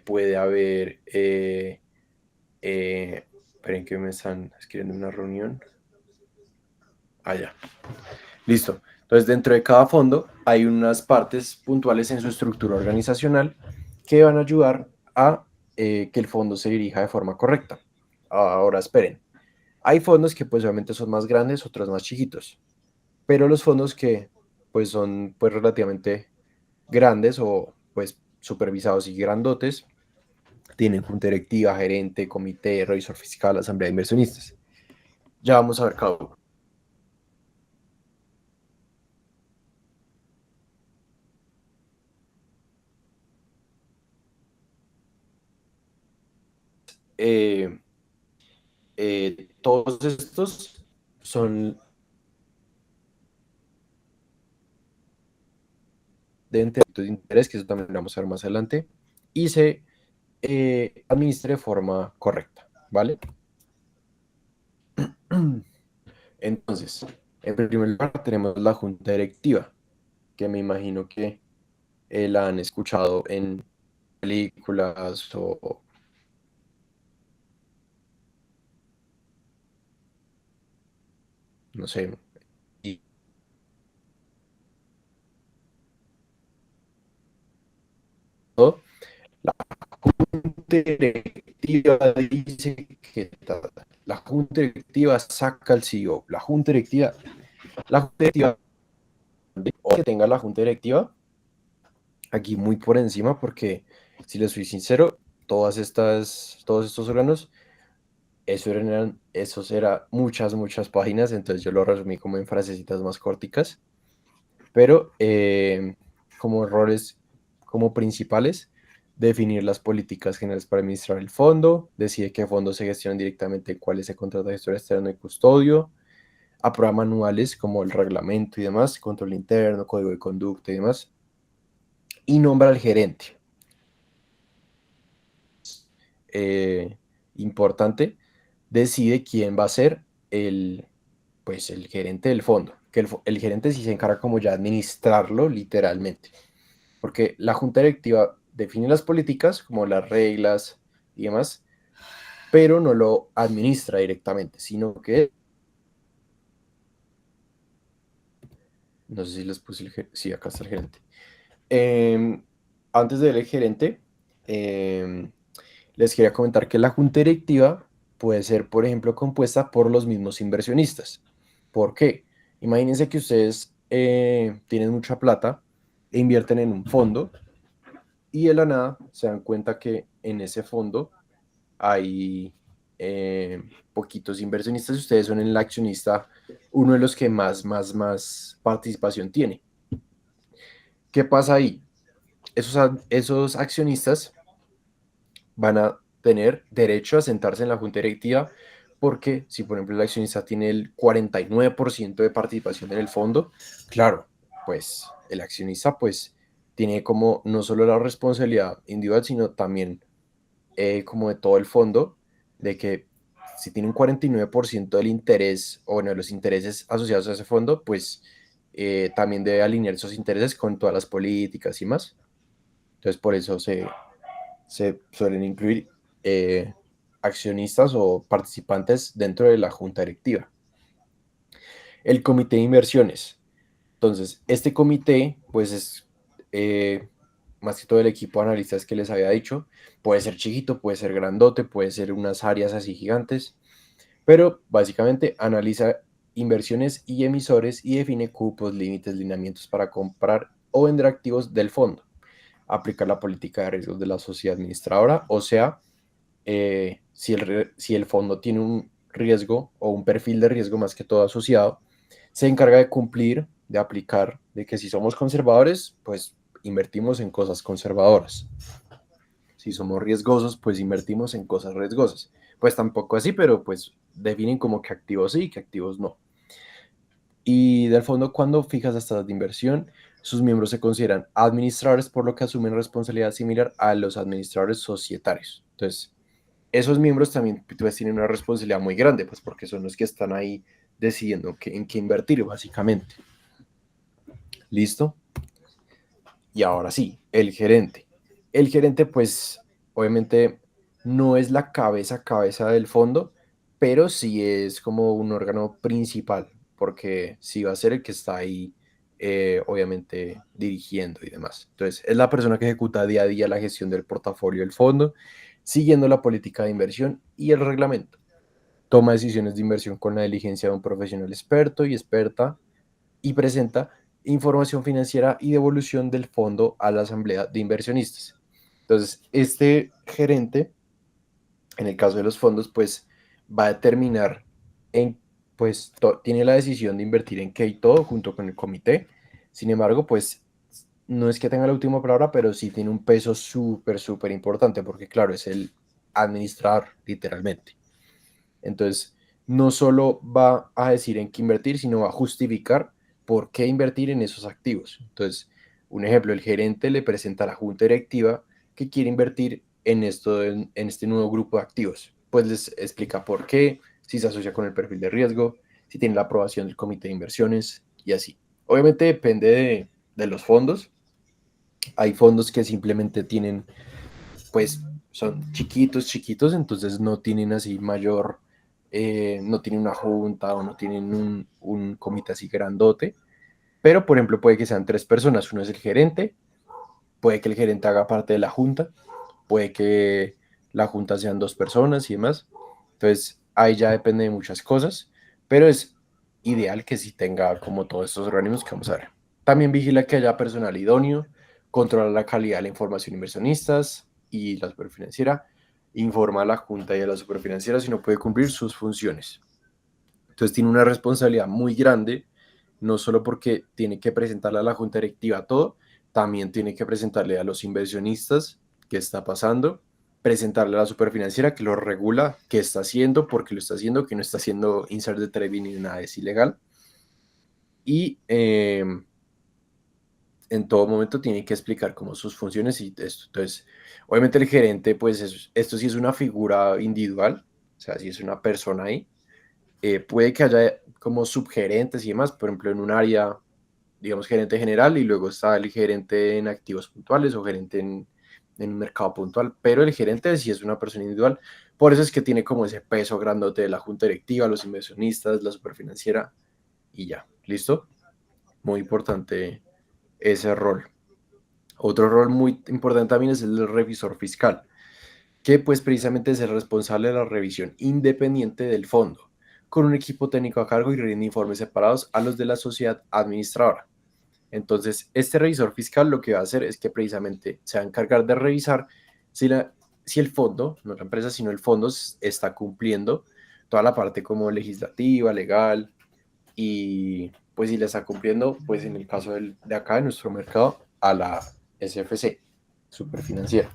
puede haber, esperen que me están escribiendo una reunión. Ah, ya. Listo. Entonces, dentro de cada fondo hay unas partes puntuales en su estructura organizacional que van a ayudar a que el fondo se dirija de forma correcta. Ahora, esperen. Hay fondos que pues obviamente son más grandes, otros más chiquitos, pero los fondos que pues son pues relativamente grandes o pues supervisados y grandotes, tienen junta directiva, gerente, comité, revisor fiscal, asamblea de inversionistas. Ya vamos a ver cada uno. Eh, todos estos son de interés, que eso también lo vamos a ver más adelante, y se administre de forma correcta, ¿vale? Entonces, en primer lugar tenemos la junta directiva, que me imagino que la han escuchado en películas o... no sé. Y todo, la junta directiva dice que la junta directiva saca al CEO. La junta directiva o que tenga la junta directiva aquí muy por encima, porque si les soy sincero, todos estos órganos, esos eran muchas páginas, entonces yo lo resumí como en frasecitas más corticas, pero como roles como principales, definir las políticas generales para administrar el fondo, decide qué fondos se gestionan directamente, cuáles se contrata gestor externo y custodio, aprueba manuales como el reglamento y demás, control interno, código de conducta y demás, y nombra al gerente. eh, Importante, decide quién va a ser el gerente del fondo, que el gerente sí se encarga como ya de administrarlo literalmente, porque la junta directiva define las políticas, como las reglas y demás, pero no lo administra directamente, sino que, no sé si les puse sí, acá está el gerente. Eh, Antes de ver el gerente, eh, les quería comentar que la junta directiva puede ser, por ejemplo, compuesta por los mismos inversionistas. ¿Por qué? Imagínense que ustedes tienen mucha plata e invierten en un fondo y de la nada se dan cuenta que en ese fondo hay poquitos inversionistas y ustedes son el accionista, uno de los que más participación tiene. ¿Qué pasa ahí? Esos accionistas van a tener derecho a sentarse en la junta directiva porque si por ejemplo el accionista tiene el 49% de participación en el fondo, claro, pues el accionista pues tiene como no solo la responsabilidad individual, sino también como de todo el fondo, de que si tiene un 49% del interés o bueno, de los intereses asociados a ese fondo, pues también debe alinear esos intereses con todas las políticas y más. Entonces por eso se suelen incluir eh, accionistas o participantes dentro de la junta directiva. El comité de inversiones. Entonces, este comité, pues es más que todo el equipo de analistas que les había dicho. Puede ser chiquito, puede ser grandote, puede ser unas áreas así gigantes, pero básicamente analiza inversiones y emisores y define cupos, límites, lineamientos para comprar o vender activos del fondo, aplicar la política de riesgos de la sociedad administradora, o sea, si el fondo tiene un riesgo o un perfil de riesgo más que todo asociado, se encarga de cumplir, de aplicar, de que si somos conservadores, pues invertimos en cosas conservadoras. Si somos riesgosos, pues invertimos en cosas riesgosas. Pues tampoco así, pero pues definen como que activos sí y que activos no. Y del fondo, cuando fijas las tasas de inversión, sus miembros se consideran administradores, por lo que asumen responsabilidad similar a los administradores societarios. Entonces, esos miembros también pues, tienen una responsabilidad muy grande, pues porque son los que están ahí decidiendo en qué invertir, básicamente. ¿Listo? Y ahora sí, el gerente. El gerente, pues, obviamente no es la cabeza del fondo, pero sí es como un órgano principal, porque sí va a ser el que está ahí, obviamente, dirigiendo y demás. Entonces, es la persona que ejecuta día a día la gestión del portafolio del fondo, siguiendo la política de inversión y el reglamento. Toma decisiones de inversión con la diligencia de un profesional experto y experta y presenta información financiera y devolución del fondo a la asamblea de inversionistas. Entonces, este gerente, en el caso de los fondos, pues va a determinar en, pues tiene la decisión de invertir en qué y todo junto con el comité. Sin embargo, pues no es que tenga la última palabra, pero sí tiene un peso súper importante porque, claro, es el administrar literalmente. Entonces, no solo va a decir en qué invertir, sino va a justificar por qué invertir en esos activos. Entonces, un ejemplo, el gerente le presenta a la junta directiva que quiere invertir en esto, en este nuevo grupo de activos. Pues les explica por qué, si se asocia con el perfil de riesgo, si tiene la aprobación del comité de inversiones y así. Obviamente depende de los fondos. Hay fondos que simplemente tienen, pues, son chiquitos, entonces no tienen así mayor no tienen una junta o no tienen un comité así grandote, pero por ejemplo puede que sean tres personas, uno es el gerente, puede que el gerente haga parte de la junta, puede que la junta sean dos personas y demás. Entonces, ahí ya depende de muchas cosas, pero es ideal que sí tenga como todos estos organismos que vamos a ver. También vigila que haya personal idóneo, controla la calidad de la información inversionistas y la superfinanciera, informa a la junta y a la superfinanciera si no puede cumplir sus funciones. Entonces tiene una responsabilidad muy grande, no solo porque tiene que presentarle a la junta directiva todo, también tiene que presentarle a los inversionistas qué está pasando, presentarle a la superfinanciera que lo regula, qué está haciendo, por qué lo está haciendo, que no está haciendo insert de trading ni nada, es ilegal. Y en todo momento tiene que explicar cómo sus funciones y esto. Entonces, obviamente el gerente, pues esto sí es una figura individual, o sea, sí es una persona ahí. Puede que haya como subgerentes y demás, por ejemplo, en un área, digamos, gerente general y luego está el gerente en activos puntuales o gerente en un mercado puntual, pero el gerente sí es una persona individual. Por eso es que tiene como ese peso grandote de la junta directiva, los inversionistas, la superfinanciera y ya, ¿listo? Muy importante ese rol. Otro rol muy importante también es el del revisor fiscal, que pues precisamente es el responsable de la revisión independiente del fondo, con un equipo técnico a cargo y rinde informes separados a los de la sociedad administradora. Entonces, este revisor fiscal lo que va a hacer es que precisamente se va a encargar de revisar si, si el fondo, no la empresa, sino el fondo está cumpliendo toda la parte como legislativa, legal, y pues si la está cumpliendo, pues en el caso de acá, de nuestro mercado, a la SFC, Superfinanciera.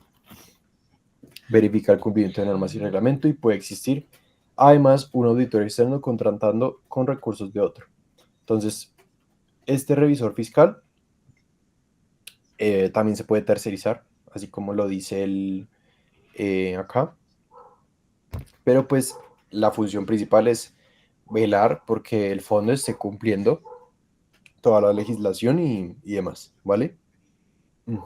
Verificar el cumplimiento de normas y reglamento y puede existir además un auditor externo contratando con recursos de otro. Entonces, este revisor fiscal también se puede tercerizar, así como lo dice el, acá, pero pues la función principal es velar porque el fondo esté cumpliendo toda la legislación y demás, ¿vale? Mm.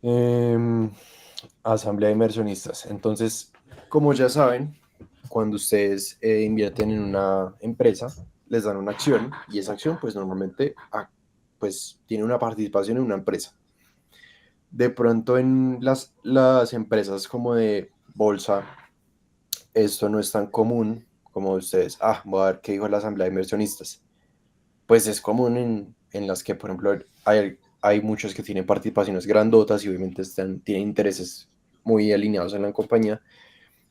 Em, Asamblea de inversionistas. Entonces, como ya saben, cuando ustedes invierten en una empresa, les dan una acción y esa acción pues normalmente pues tiene una participación en una empresa. De pronto en las empresas como de bolsa, esto no es tan común como ustedes, voy a ver qué dijo la asamblea de inversionistas. Pues es común en las que, por ejemplo, hay muchos que tienen participaciones grandotas y obviamente tienen intereses muy alineados en la compañía,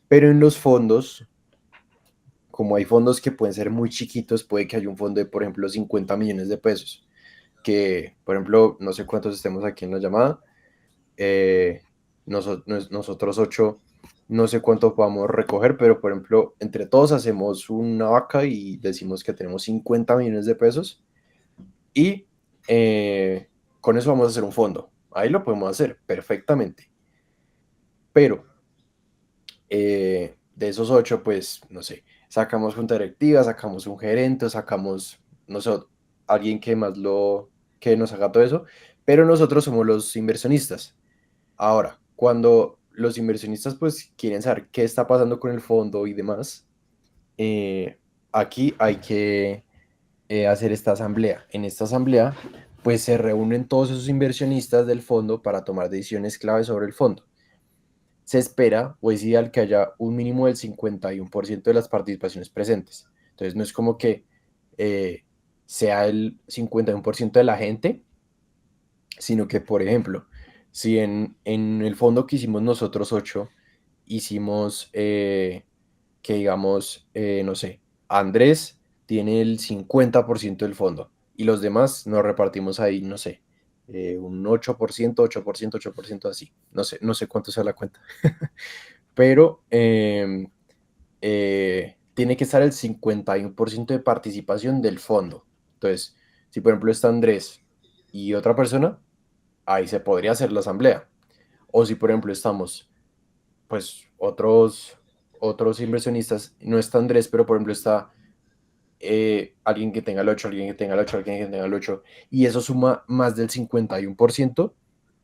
pero en los fondos, como hay fondos que pueden ser muy chiquitos, puede que haya un fondo de, por ejemplo, 50 millones de pesos, que, por ejemplo, no sé cuántos estemos aquí en la llamada, eh, nosotros ocho, no sé cuánto podamos recoger, pero, por ejemplo, entre todos hacemos una vaca y decimos que tenemos 50 millones de pesos y con eso vamos a hacer un fondo. Ahí lo podemos hacer perfectamente, pero de esos ocho, pues, no sé, sacamos junta directiva, sacamos un gerente, sacamos, no sé, alguien que más que nos haga todo eso, pero nosotros somos los inversionistas. Ahora, cuando los inversionistas, pues, quieren saber qué está pasando con el fondo y demás, aquí hay que hacer esta asamblea. En esta asamblea, pues, se reúnen todos esos inversionistas del fondo para tomar decisiones clave sobre el fondo. Se espera o es ideal que haya un mínimo del 51% de las participaciones presentes. Entonces no es como que sea el 51% de la gente, sino que, por ejemplo, si en el fondo que hicimos nosotros ocho, hicimos que digamos, no sé, Andrés tiene el 50% del fondo y los demás nos repartimos ahí, no sé, un 8%, 8%, 8% así. No sé cuánto sea la cuenta. Pero tiene que estar el 51% de participación del fondo. Entonces, si por ejemplo está Andrés y otra persona, ahí se podría hacer la asamblea. O si por ejemplo estamos, pues otros inversionistas, no está Andrés, pero por ejemplo está alguien que tenga el 8, alguien que tenga el 8, alguien que tenga el 8, y eso suma más del 51%,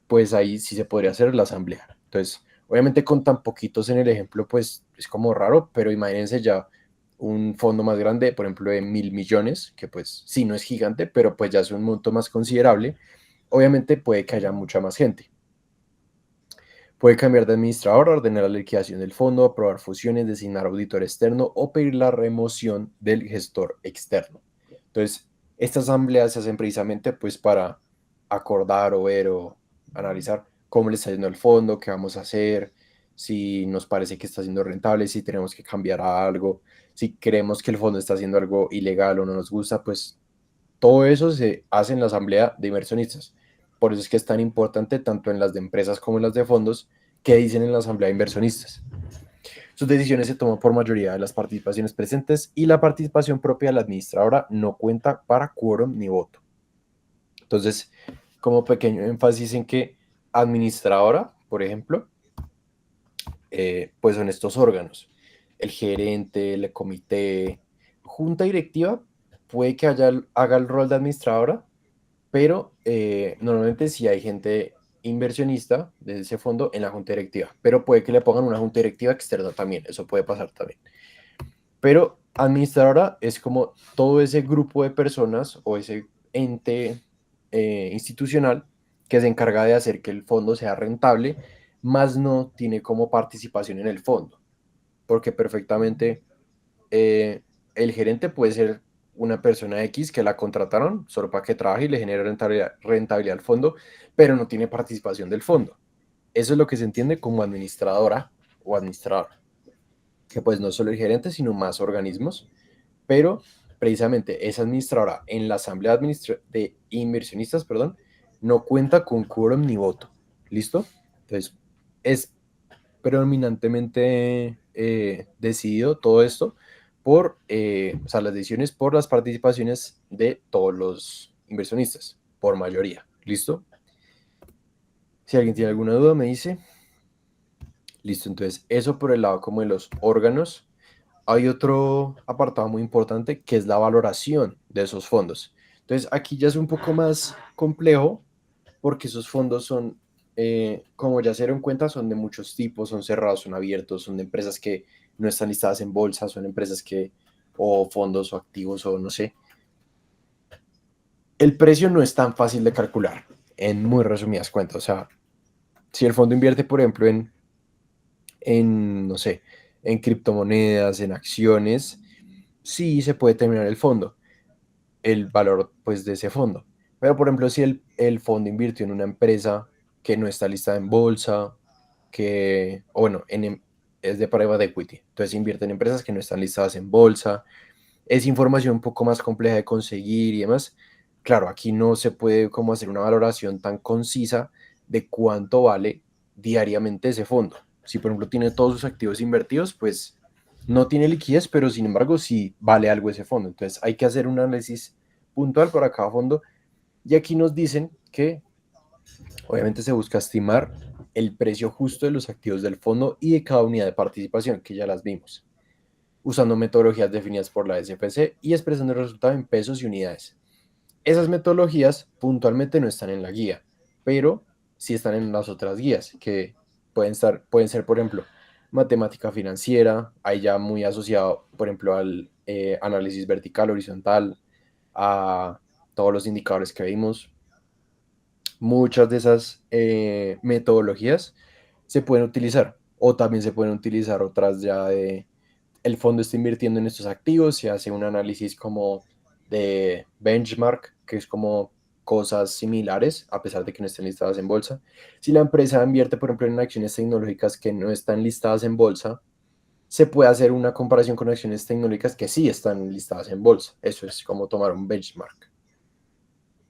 pues ahí sí se podría hacer la asamblea. Entonces, Obviamente con tan poquitos en el ejemplo, pues es como raro, pero imagínense ya un fondo más grande, por ejemplo, de 1.000 millones, que pues sí, no es gigante, pero pues ya es un monto más considerable. Obviamente puede que haya mucha más gente. Puede cambiar de administrador, ordenar la liquidación del fondo, aprobar fusiones, designar auditor externo o pedir la remoción del gestor externo. Entonces, estas asambleas se hacen precisamente pues para acordar o ver o analizar cómo le está yendo el fondo, qué vamos a hacer, si nos parece que está siendo rentable, si tenemos que cambiar a algo, si creemos que el fondo está haciendo algo ilegal o no nos gusta, pues todo eso se hace en la asamblea de inversionistas. Por eso es que es tan importante tanto en las de empresas como en las de fondos que dicen en la asamblea de inversionistas. Sus decisiones se toman por mayoría de las participaciones presentes y la participación propia de la administradora no cuenta para quórum ni voto. Entonces, como pequeño énfasis en que administradora, por ejemplo, pues son estos órganos. El gerente, el comité, junta directiva, puede que haga el rol de administradora, pero normalmente sí hay gente inversionista de ese fondo en la junta directiva, pero puede que le pongan una junta directiva externa también, eso puede pasar también. Pero administradora es como todo ese grupo de personas o ese ente institucional que se encarga de hacer que el fondo sea rentable, más no tiene como participación en el fondo, porque perfectamente el gerente puede ser una persona X que la contrataron solo para que trabaje y le genere rentabilidad al fondo, pero no tiene participación del fondo. Eso es lo que se entiende como administradora o administrador, que pues no solo el gerente, sino más organismos, pero precisamente esa administradora en la asamblea de inversionistas, perdón, no cuenta con quórum ni voto. ¿Listo? Entonces, es predominantemente decidido todo esto por, o sea, las decisiones por las participaciones de todos los inversionistas, por mayoría. ¿Listo? Si alguien tiene alguna duda, me dice. Listo, entonces eso por el lado como de los órganos. Hay otro apartado muy importante que es la valoración de esos fondos. Entonces aquí ya es un poco más complejo porque esos fondos son, como ya se dieron cuenta, son de muchos tipos, son cerrados, son abiertos, son de empresas que no están listadas en bolsa, son empresas que, o fondos o activos o no sé. El precio no es tan fácil de calcular, en muy resumidas cuentas. O sea, si el fondo invierte, por ejemplo, no sé, en criptomonedas, en acciones, sí se puede terminar el fondo, el valor pues de ese fondo. Pero por ejemplo, si el fondo invirtió en una empresa que no está listada en bolsa, o bueno, es de private equity, entonces invierte en empresas que no están listadas en bolsa, es información un poco más compleja de conseguir y demás. Claro, aquí no se puede como hacer una valoración tan concisa de cuánto vale diariamente ese fondo. Si por ejemplo tiene todos sus activos invertidos, pues no tiene liquidez, pero sin embargo sí vale algo ese fondo. Entonces hay que hacer un análisis puntual para cada fondo. Y aquí nos dicen que obviamente se busca estimar el precio justo de los activos del fondo y de cada unidad de participación, que ya las vimos, usando metodologías definidas por la SFC y expresando el resultado en pesos y unidades. Esas metodologías puntualmente no están en la guía, pero sí están en las otras guías, que pueden ser, por ejemplo, matemática financiera, ahí ya muy asociado, por ejemplo, al análisis vertical, horizontal, a todos los indicadores que vimos. Muchas de esas metodologías se pueden utilizar, o también se pueden utilizar otras ya de el fondo está invirtiendo en estos activos, se hace un análisis como de benchmark, que es como cosas similares, a pesar de que no estén listadas en bolsa. Si la empresa invierte, por ejemplo, en acciones tecnológicas que no están listadas en bolsa, se puede hacer una comparación con acciones tecnológicas que sí están listadas en bolsa. Eso es como tomar un benchmark.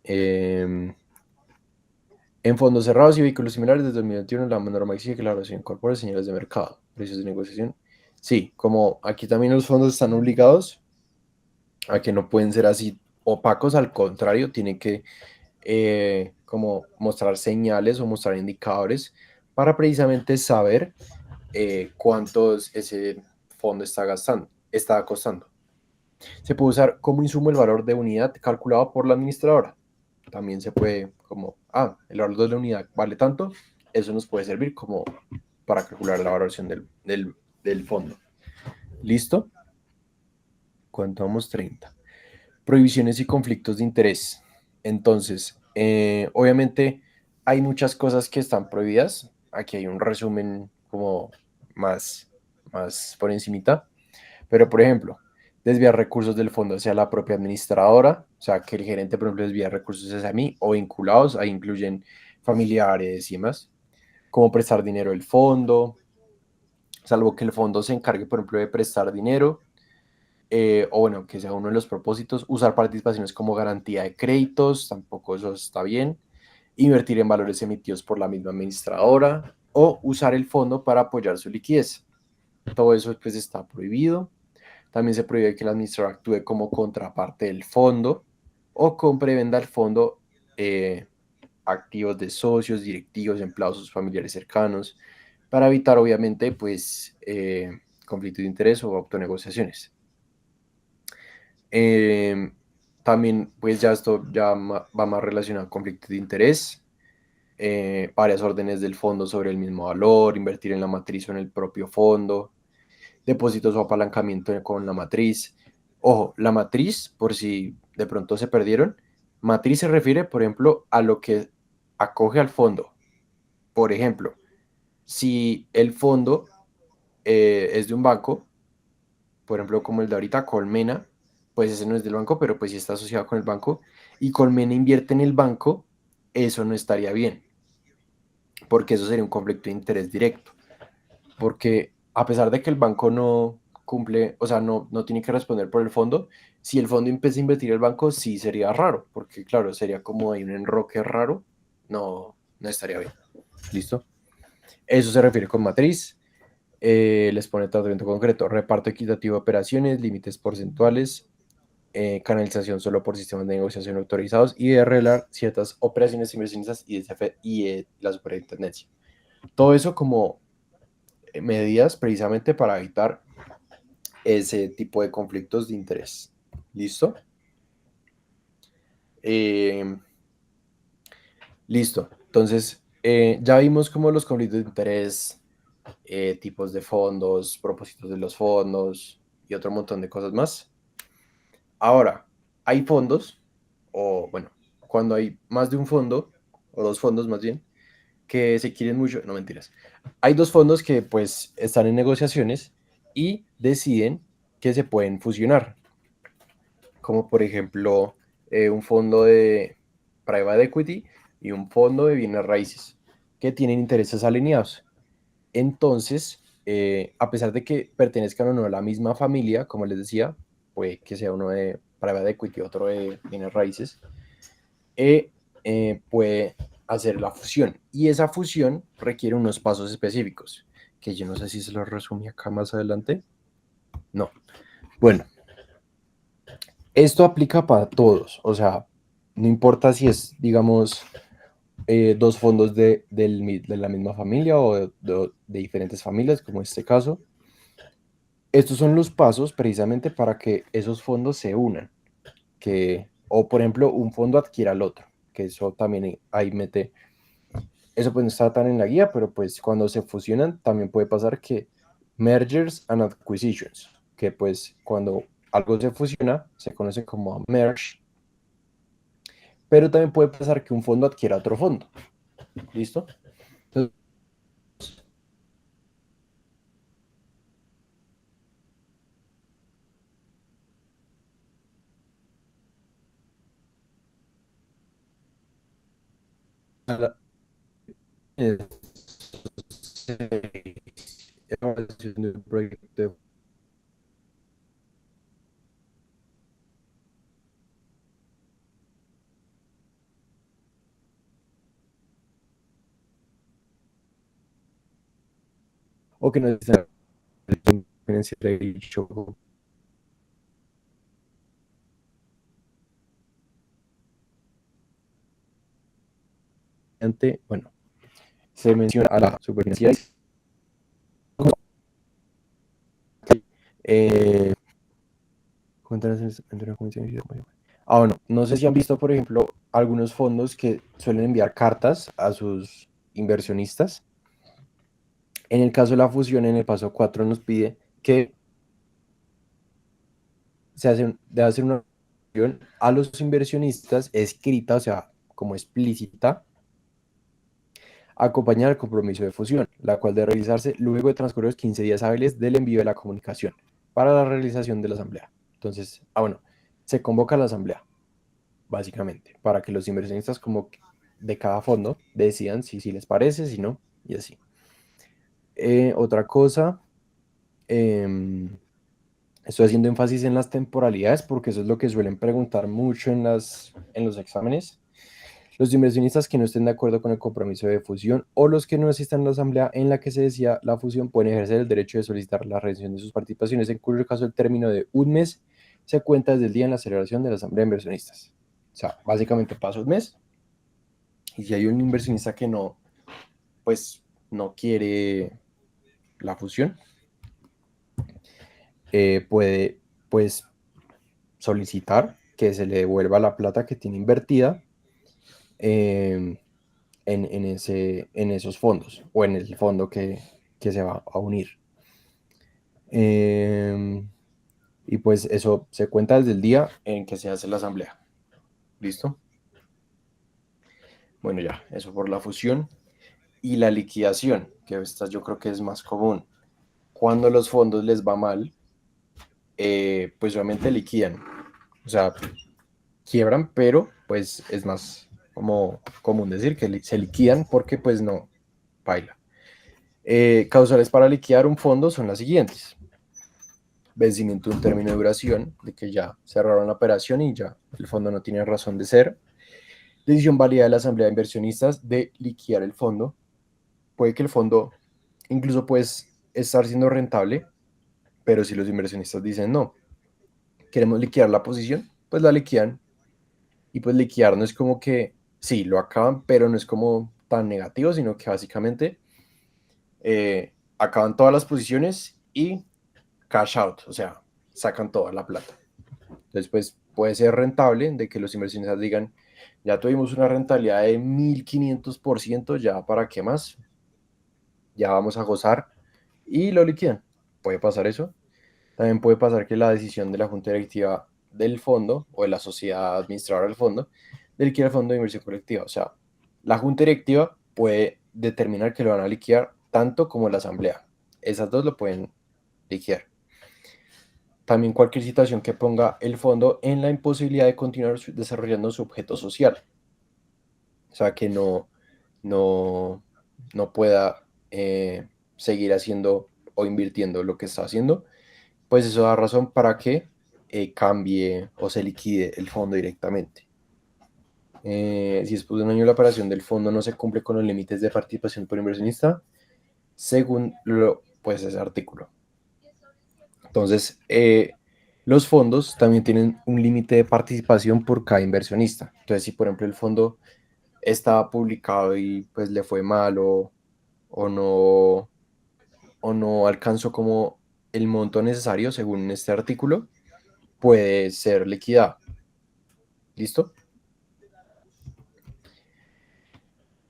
En fondos cerrados y vehículos similares, desde 2021 la norma exige que la evaluación incorpore señales de mercado, precios de negociación. Sí, como aquí también los fondos están obligados a que no pueden ser así opacos, al contrario, tienen que como mostrar señales o mostrar indicadores para precisamente saber cuánto ese fondo está gastando, está costando. Se puede usar como insumo el valor de unidad calculado por la administradora. También se puede como, el valor de la unidad vale tanto, eso nos puede servir como para calcular la valoración del fondo. ¿Listo? ¿Cuánto vamos? 30. Prohibiciones y conflictos de interés. Entonces, obviamente hay muchas cosas que están prohibidas. Aquí hay un resumen como más por encimita. Pero, por ejemplo, desviar recursos del fondo hacia la propia administradora, o sea, que el gerente, por ejemplo, desvía recursos hacia mí o vinculados, ahí incluyen familiares y demás, como prestar dinero del fondo, salvo que el fondo se encargue, por ejemplo, de prestar dinero, o bueno, que sea uno de los propósitos, usar participaciones como garantía de créditos, tampoco eso está bien, invertir en valores emitidos por la misma administradora o usar el fondo para apoyar su liquidez. Todo eso pues está prohibido. También se prohíbe que el administrador actúe como contraparte del fondo o compre y venda el fondo activos de socios, directivos, empleados, sus familiares cercanos, para evitar obviamente pues conflicto de interés o autonegociaciones. Eh, También, pues ya esto ya va más relacionado a conflictos de interés, varias órdenes del fondo sobre el mismo valor, invertir en la matriz o en el propio fondo, depósitos o apalancamiento con la matriz. Ojo, la matriz, por si de pronto se perdieron, matriz se refiere, por ejemplo, a lo que acoge al fondo. Por ejemplo, si el fondo es de un banco, por ejemplo, como el de ahorita, Colmena, pues ese no es del banco, pero pues sí está asociado con el banco, y Colmena invierte en el banco, eso no estaría bien, porque eso sería un conflicto de interés directo, porque a pesar de que el banco no cumple, o sea, no tiene que responder por el fondo, si el fondo empieza a invertir en el banco, sí sería raro, porque claro, sería como hay un enroque raro, no estaría bien. ¿Listo? Eso se refiere con matriz. Les pone tratamiento concreto, reparto equitativo de operaciones, límites porcentuales, canalización solo por sistemas de negociación autorizados y de arreglar ciertas operaciones inversionistas y la superintendencia. Todo eso como medidas precisamente para evitar ese tipo de conflictos de interés. ¿Listo? Eh, Listo. Entonces, ya vimos como los conflictos de interés, tipos de fondos, propósitos de los fondos y otro montón de cosas más. Ahora, hay fondos, o bueno, cuando hay más de un fondo, o dos fondos más bien, que se quieren mucho, no mentiras. Hay dos fondos que pues están en negociaciones y deciden que se pueden fusionar, como por ejemplo un fondo de private equity y un fondo de bienes raíces, que tienen intereses alineados. Entonces, a pesar de que pertenezcan o no a la misma familia, como les decía, puede que sea uno de private equity, otro de bienes raíces, puede hacer la fusión. Y esa fusión requiere unos pasos específicos, que yo no sé si se los resumí acá más adelante. No. Bueno, esto aplica para todos, o sea, no importa si es, digamos, dos fondos de la misma familia o de diferentes familias, como este caso. Estos son los pasos precisamente para que esos fondos se unan, o por ejemplo un fondo adquiera al otro, que eso también ahí mete, eso pues no está tan en la guía, pero pues cuando se fusionan también puede pasar que mergers and acquisitions, que pues cuando algo se fusiona se conoce como merge, pero también puede pasar que un fondo adquiera otro fondo. ¿Listo? Entonces, evaluación de un proyecto. O que no está financiera dicho. Bueno, se menciona a la superfinanciera. Eh, bueno, no sé si han visto, por ejemplo, algunos fondos que suelen enviar cartas a sus inversionistas En el caso de la fusión, en el paso 4 nos pide que debe hacer una fusión a los inversionistas escrita, o sea, como explícita, acompañar el compromiso de fusión, la cual debe realizarse luego de transcurridos 15 días hábiles del envío de la comunicación para la realización de la asamblea. Entonces, bueno, se convoca la asamblea, básicamente, para que los inversionistas como de cada fondo decidan si les parece, si no, y así. Otra cosa, estoy haciendo énfasis en las temporalidades porque eso es lo que suelen preguntar mucho en los exámenes. Los inversionistas que no estén de acuerdo con el compromiso de fusión o los que no asistan a la asamblea en la que se decía la fusión pueden ejercer el derecho de solicitar la redención de sus participaciones, en cuyo caso el término de un mes se cuenta desde el día en la celebración de la asamblea de inversionistas. O sea, básicamente pasa un mes y si hay un inversionista que no, pues no quiere la fusión, puede pues solicitar que se le devuelva la plata que tiene invertida eh, en esos fondos o en el fondo que se va a unir. Y pues eso se cuenta desde el día en que se hace la asamblea. ¿Listo? Bueno, ya, eso por la fusión. Y la liquidación, que esta yo creo que es más común. Cuando los fondos les va mal, pues obviamente liquidan. O sea, quiebran, pero pues es más como común decir que se liquidan porque pues no, baila. Causales para liquidar un fondo son las siguientes. Vencimiento de un término de duración, de que ya cerraron la operación y ya el fondo no tiene razón de ser. Decisión válida de la asamblea de inversionistas de liquidar el fondo. Puede que el fondo incluso puede estar siendo rentable, pero si los inversionistas dicen no, queremos liquidar la posición, pues la liquidan. Y pues liquidar no es como que, sí, lo acaban, pero no es como tan negativo, sino que básicamente acaban todas las posiciones y cash out, o sea, sacan toda la plata. Entonces, pues puede ser rentable de que los inversionistas digan, ya tuvimos una rentabilidad de 1500%, ya para qué más, ya vamos a gozar y lo liquidan. Puede pasar eso. También puede pasar que la decisión de la junta directiva del fondo o de la sociedad administradora del fondo de liquidar el fondo de inversión colectiva. O sea, la junta directiva puede determinar que lo van a liquidar tanto como la asamblea. Esas dos lo pueden liquidar. También cualquier situación que ponga el fondo en la imposibilidad de continuar desarrollando su objeto social. O sea, que no, no pueda seguir haciendo o invirtiendo lo que está haciendo, pues eso da razón para que cambie o se liquide el fondo directamente. Si después de un año de la operación del fondo no se cumple con los límites de participación por inversionista, según pues ese artículo. Entonces, los fondos también tienen un límite de participación por cada inversionista. Entonces, si por ejemplo el fondo estaba publicado y pues le fue mal o no, o no alcanzó como el monto necesario según este artículo, puede ser liquidado. ¿Listo?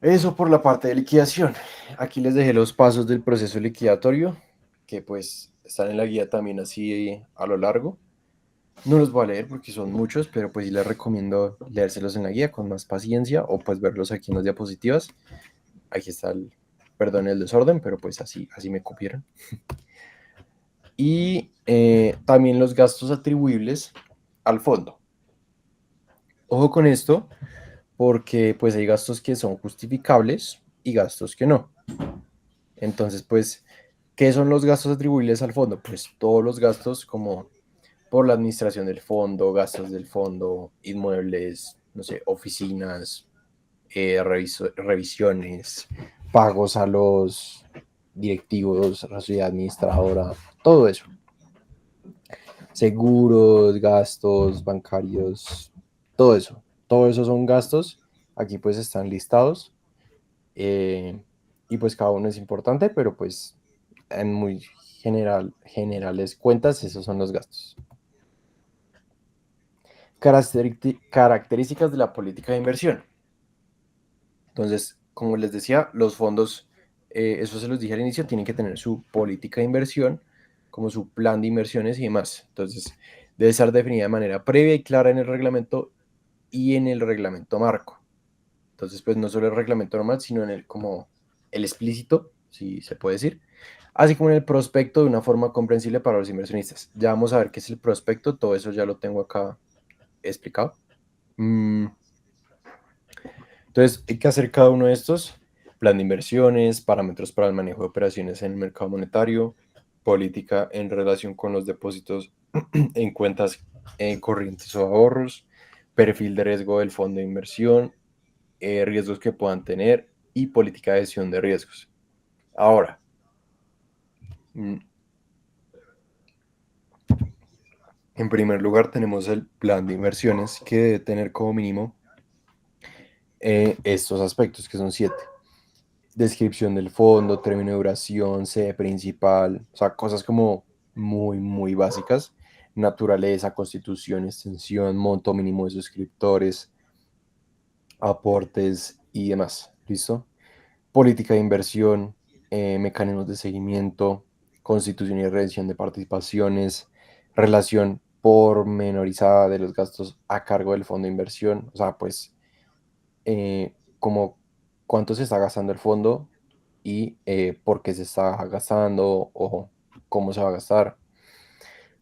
Eso por la parte de liquidación. Aquí les dejé los pasos del proceso liquidatorio, que pues están en la guía también así a lo largo. No los voy a leer porque son muchos, pero pues sí les recomiendo leérselos en la guía con más paciencia o pues verlos aquí en las diapositivas. Aquí está perdón el desorden, pero pues así me copiaron. Y también los gastos atribuibles al fondo. Ojo con esto, porque pues hay gastos que son justificables y gastos que no. Entonces, pues, ¿qué son los gastos atribuibles al fondo? Pues todos los gastos como por la administración del fondo, gastos del fondo, inmuebles, no sé, oficinas, revisiones, pagos a los directivos, a la sociedad administradora, todo eso. Seguros, gastos bancarios, todo eso. Todo eso son gastos. Aquí pues están listados. Y pues cada uno es importante, pero pues en muy generales cuentas, esos son los gastos. Características de la política de inversión. Entonces, como les decía, los fondos eso se los dije al inicio, tienen que tener su política de inversión, como su plan de inversiones y demás. Entonces, debe estar definida de manera previa y clara en el reglamento y en el reglamento marco. Entonces, pues no solo el reglamento normal, sino en el como el explícito, si se puede decir, así como en el prospecto de una forma comprensible para los inversionistas. Ya vamos a ver qué es el prospecto, todo eso ya lo tengo acá explicado. Entonces, hay que hacer cada uno de estos: plan de inversiones, parámetros para el manejo de operaciones en el mercado monetario, política en relación con los depósitos en cuentas corrientes o ahorros, perfil de riesgo del fondo de inversión, riesgos que puedan tener y política de gestión de riesgos. Ahora, mm, en primer lugar tenemos el plan de inversiones que debe tener como mínimo estos aspectos, que son 7: descripción del fondo, término de duración, sede principal, o sea, cosas como muy, muy básicas. Naturaleza, constitución, extensión, monto mínimo de suscriptores, aportes y demás. ¿Listo? Política de inversión, mecanismos de seguimiento, constitución y redención de participaciones, relación pormenorizada de los gastos a cargo del fondo de inversión, o sea, pues como cuánto se está gastando el fondo y por qué se está gastando o cómo se va a gastar.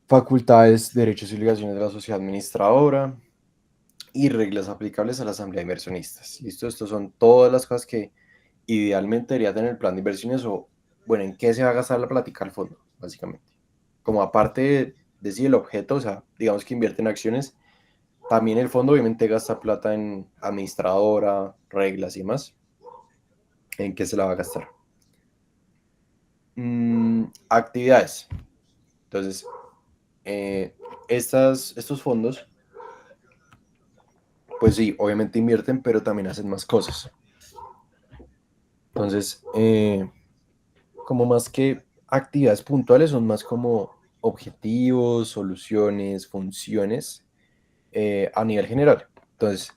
Facultades, derechos y obligaciones de la sociedad administradora y reglas aplicables a la asamblea de inversionistas. ¿Listo? Estas son todas las cosas que idealmente debería tener el plan de inversiones o, bueno, en qué se va a gastar la plática al fondo, básicamente. Como aparte de decir el objeto, o sea, digamos que invierte en acciones, también el fondo obviamente gasta plata en administradora, reglas y demás. ¿En qué se la va a gastar? Actividades. Entonces, eh, estos fondos, pues sí, obviamente invierten, pero también hacen más cosas. Entonces, como más que actividades puntuales, son más como objetivos, soluciones, funciones a nivel general. Entonces,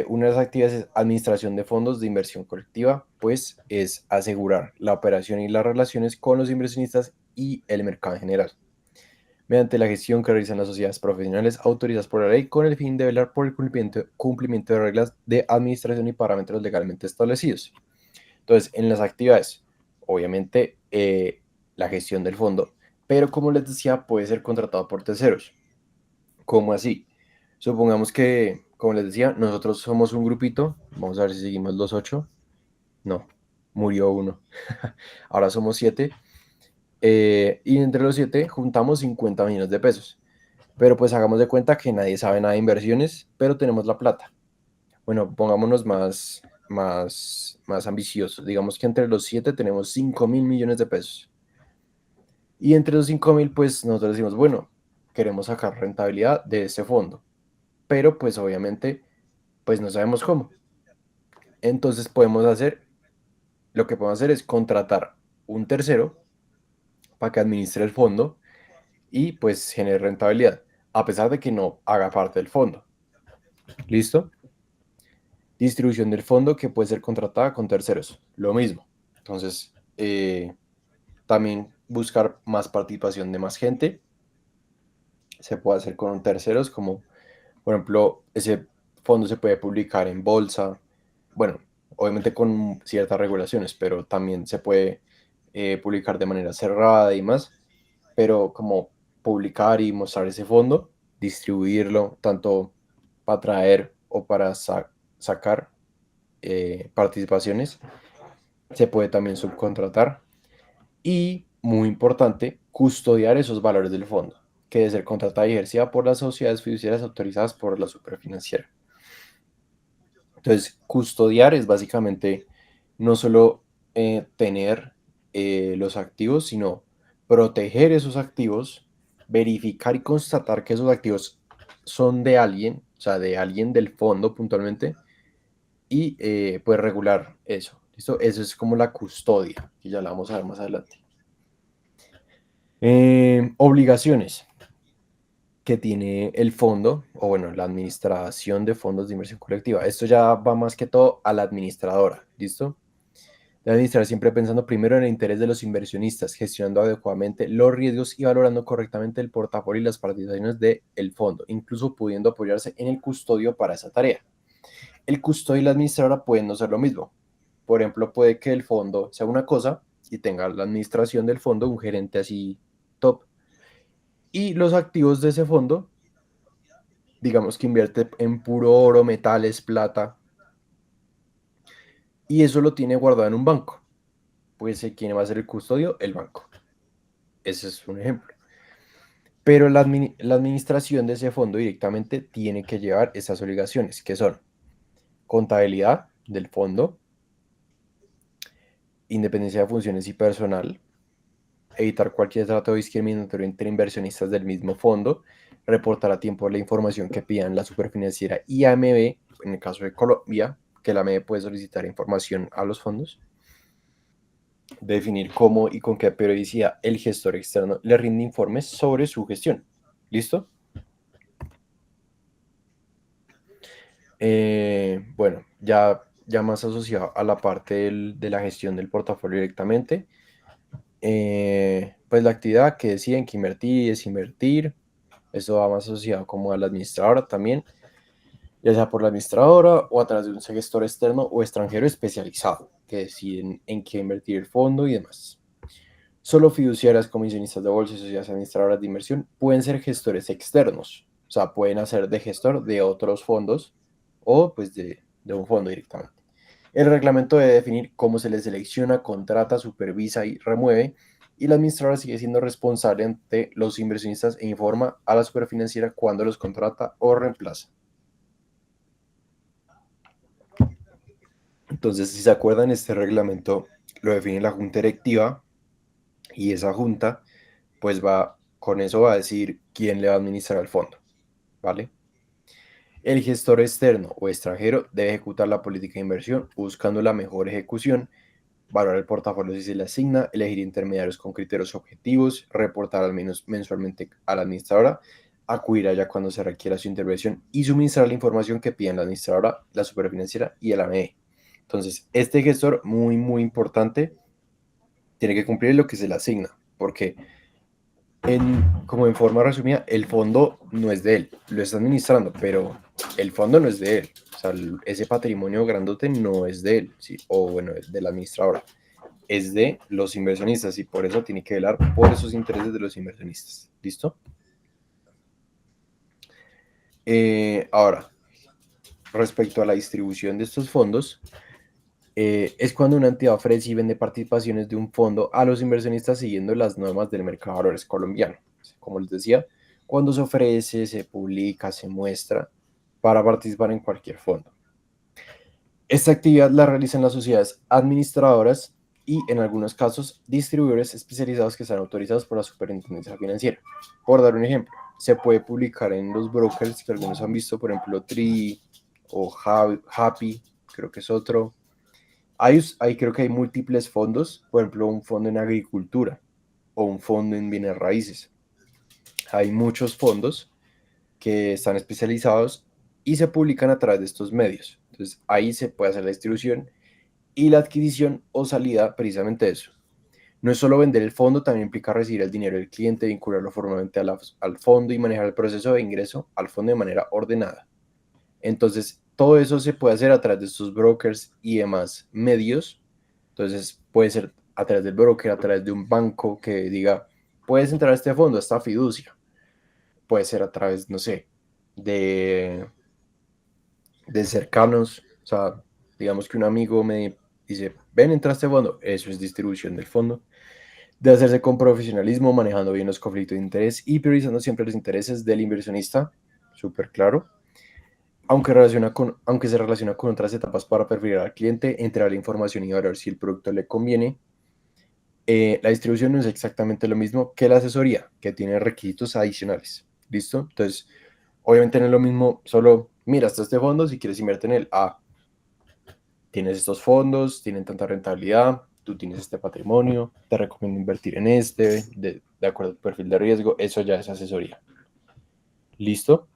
una de las actividades es administración de fondos de inversión colectiva, pues es asegurar la operación y las relaciones con los inversionistas y el mercado en general, mediante la gestión que realizan las sociedades profesionales autorizadas por la ley con el fin de velar por el cumplimiento de reglas de administración y parámetros legalmente establecidos. Entonces, en las actividades, obviamente, la gestión del fondo, pero como les decía, puede ser contratado por terceros. ¿Cómo así? Supongamos que, como les decía, nosotros somos un grupito, vamos a ver si seguimos los 8. No, murió uno. Ahora somos 7. Y entre los 7 juntamos 50 millones de pesos. Pero pues hagamos de cuenta que nadie sabe nada de inversiones, pero tenemos la plata. Bueno, pongámonos más ambiciosos. Digamos que entre los 7 tenemos 5.000 millones de pesos. Y entre los 5.000, pues nosotros decimos, bueno, queremos sacar rentabilidad de ese fondo. Pero pues obviamente, pues no sabemos cómo. Entonces lo que podemos hacer es contratar un tercero para que administre el fondo y pues genere rentabilidad, a pesar de que no haga parte del fondo. ¿Listo? Distribución del fondo que puede ser contratada con terceros. Lo mismo. Entonces, también buscar más participación de más gente. Se puede hacer con terceros, como por ejemplo, ese fondo se puede publicar en bolsa. Bueno, obviamente con ciertas regulaciones, pero también se puede publicar de manera cerrada y más. Pero como publicar y mostrar ese fondo, distribuirlo tanto para traer o para sacar participaciones, se puede también subcontratar y, muy importante, custodiar esos valores del fondo, que debe ser contratada y ejercida por las sociedades fiduciarias autorizadas por la superfinanciera. Entonces, custodiar es básicamente no solo tener los activos, sino proteger esos activos, verificar y constatar que esos activos son de alguien, o sea, de alguien del fondo puntualmente, y pues regular eso. ¿Listo? Eso es como la custodia, que ya la vamos a ver más adelante. Obligaciones que tiene el fondo, o bueno, la administración de fondos de inversión colectiva. Esto ya va más que todo a la administradora, ¿listo? Debe administrar siempre pensando primero en el interés de los inversionistas, gestionando adecuadamente los riesgos y valorando correctamente el portafolio y las participaciones del fondo, incluso pudiendo apoyarse en el custodio para esa tarea. El custodio y la administradora pueden no ser lo mismo. Por ejemplo, puede que el fondo sea una cosa y tenga la administración del fondo un gerente así top, y los activos de ese fondo, digamos que invierte en puro oro, metales, plata, y eso lo tiene guardado en un banco. Pues, ¿quién va a ser el custodio? El banco. Ese es un ejemplo. Pero la administración de ese fondo directamente tiene que llevar esas obligaciones, que son contabilidad del fondo, independencia de funciones y personal, evitar cualquier trato discriminatorio entre inversionistas del mismo fondo, reportar a tiempo la información que pidan la superfinanciera y AMB, en el caso de Colombia, que la AMB puede solicitar información a los fondos, definir cómo y con qué periodicidad el gestor externo le rinde informes sobre su gestión. ¿Listo? Bueno, ya más asociado a la parte de la gestión del portafolio directamente, pues la actividad que deciden que invertir y desinvertir, eso va más asociado como a la administradora también, ya sea por la administradora o a través de un gestor externo o extranjero especializado que deciden en qué invertir el fondo y demás. Solo fiduciarias, comisionistas de bolsa y sociedades administradoras de inversión pueden ser gestores externos, o sea, pueden hacer de gestor de otros fondos o pues de un fondo directamente. El reglamento debe definir cómo se les selecciona, contrata, supervisa y remueve, y la administradora sigue siendo responsable ante los inversionistas e informa a la superfinanciera cuando los contrata o reemplaza. Entonces, si se acuerdan, este reglamento lo define la junta directiva y esa junta, pues con eso va a decir quién le va a administrar el fondo, ¿vale? El gestor externo o extranjero debe ejecutar la política de inversión buscando la mejor ejecución, valorar el portafolio si se le asigna, elegir intermediarios con criterios objetivos, reportar al menos mensualmente a la administradora, acudir allá cuando se requiera su intervención y suministrar la información que piden la administradora, la superfinanciera y el AME. Entonces, este gestor, muy, muy importante, tiene que cumplir lo que se le asigna, porque como en forma resumida, el fondo no es de él, lo está administrando, pero el fondo no es de él. O sea, ese patrimonio grandote no es de él, ¿sí? O bueno, es de la administradora, es de los inversionistas y por eso tiene que velar por esos intereses de los inversionistas. ¿Listo? Ahora, respecto a la distribución de estos fondos, es cuando una entidad ofrece y vende participaciones de un fondo a los inversionistas siguiendo las normas del mercado de valores colombiano. Como les decía, cuando se ofrece, se publica, se muestra para participar en cualquier fondo. Esta actividad la realizan las sociedades administradoras y, en algunos casos, distribuidores especializados que están autorizados por la Superintendencia Financiera. Por dar un ejemplo, se puede publicar en los brokers que algunos han visto, por ejemplo, Tri o Happy, creo que es otro. Creo que hay múltiples fondos, por ejemplo, un fondo en agricultura o un fondo en bienes raíces. Hay muchos fondos que están especializados y se publican a través de estos medios. Entonces ahí se puede hacer la distribución y la adquisición o salida precisamente de eso. No es solo vender el fondo, también implica recibir el dinero del cliente, vincularlo formalmente al fondo y manejar el proceso de ingreso al fondo de manera ordenada. Entonces, todo eso se puede hacer a través de estos brokers y demás medios. Entonces, puede ser a través del broker, a través de un banco que diga, puedes entrar a este fondo, a esta fiducia. Puede ser a través, no sé, de, de cercanos. O sea, digamos que un amigo me dice, ven, entra a este fondo. Eso es distribución del fondo. De hacerse con profesionalismo, manejando bien los conflictos de interés y priorizando siempre los intereses del inversionista. Súper claro. Aunque se relaciona con otras etapas para perfilar al cliente, entregar la información y valorar si el producto le conviene. La distribución no es exactamente lo mismo que la asesoría, que tiene requisitos adicionales. ¿Listo? Entonces, obviamente no es lo mismo, solo mira, hasta este fondo, si quieres invertir en él. Tienes estos fondos, tienen tanta rentabilidad, tú tienes este patrimonio, te recomiendo invertir en este, de acuerdo a tu perfil de riesgo, eso ya es asesoría. ¿Listo?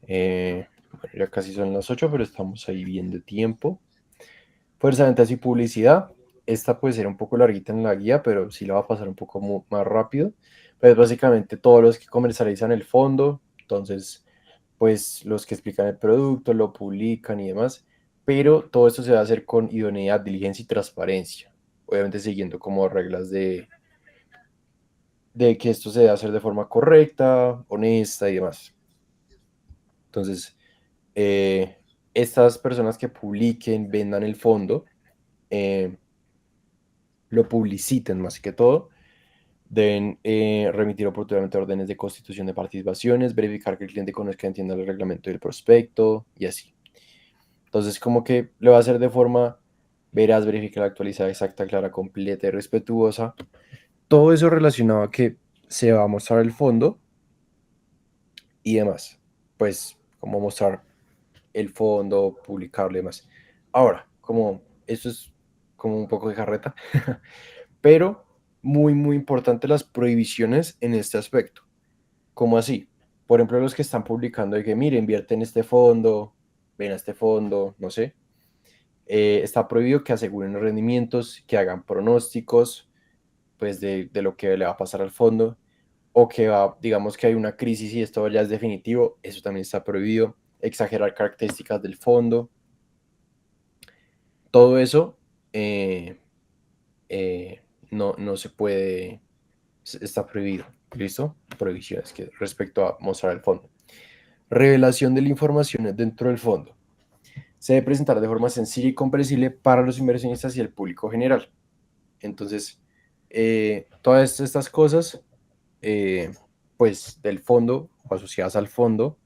Bueno, ya casi son las 8, pero estamos ahí bien de tiempo. Fuerza de ventas y publicidad. Esta puede ser un poco larguita en la guía, pero sí la va a pasar un poco más rápido. Pues básicamente todos los que comercializan el fondo, entonces, pues los que explican el producto, lo publican y demás. Pero todo esto se va a hacer con idoneidad, diligencia y transparencia. Obviamente siguiendo como reglas de que esto se debe hacer de forma correcta, honesta y demás. Entonces, eh, estas personas que publiquen, vendan el fondo, eh, lo publiciten más que todo, deben remitir oportunamente órdenes de constitución de participaciones, verificar que el cliente conozca y entienda el reglamento del prospecto y así. Entonces, como que lo va a hacer de forma veraz, verificar, actualizada, exacta, clara, completa y respetuosa. Todo eso relacionado a que se va a mostrar el fondo y demás. Pues, como mostrar el fondo, publicarlo y demás. Ahora, como esto es como un poco de carreta, pero muy, muy importante las prohibiciones en este aspecto. ¿Cómo así? Por ejemplo, los que están publicando de que, mire, invierte en este fondo, ven a este fondo, no sé. Está prohibido que aseguren rendimientos, que hagan pronósticos, pues, de lo que le va a pasar al fondo, o que va, digamos que hay una crisis y esto ya es definitivo, eso también está prohibido. Exagerar características del fondo, todo eso eh, eh, no se puede, está prohibido. ¿Listo? Prohibiciones que respecto a mostrar el fondo. Revelación de la información dentro del fondo. Se debe presentar de forma sencilla y comprensible para los inversionistas y el público general. Entonces, todas estas cosas, eh, pues del fondo o asociadas al fondo,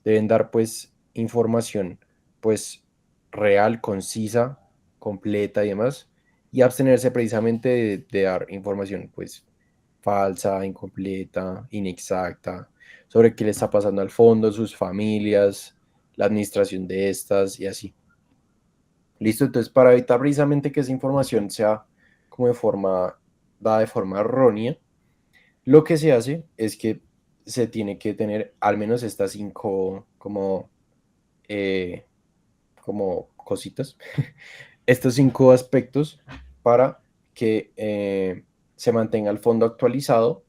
deben dar pues información pues real, concisa, completa y demás, y abstenerse precisamente de dar información pues falsa, incompleta, inexacta, sobre qué le está pasando al fondo, sus familias, la administración de estas y así. Listo, entonces para evitar precisamente que esa información sea como de forma, dada de forma errónea, lo que se hace es que se tiene que tener al menos estas cinco eh, como cositas, estos cinco aspectos para que se mantenga el fondo actualizado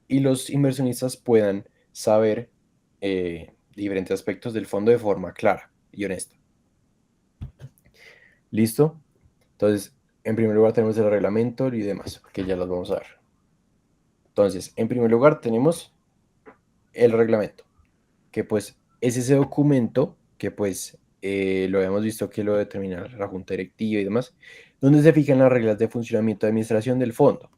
y los inversionistas puedan saber diferentes aspectos del fondo de forma clara y honesta. ¿Listo? Entonces, en primer lugar tenemos el reglamento y demás, que ya los vamos a ver. Entonces, en primer lugar tenemos el reglamento, que pues es ese documento que pues lo habíamos visto que lo determina la junta directiva y demás, donde se fijan las reglas de funcionamiento de administración del fondo,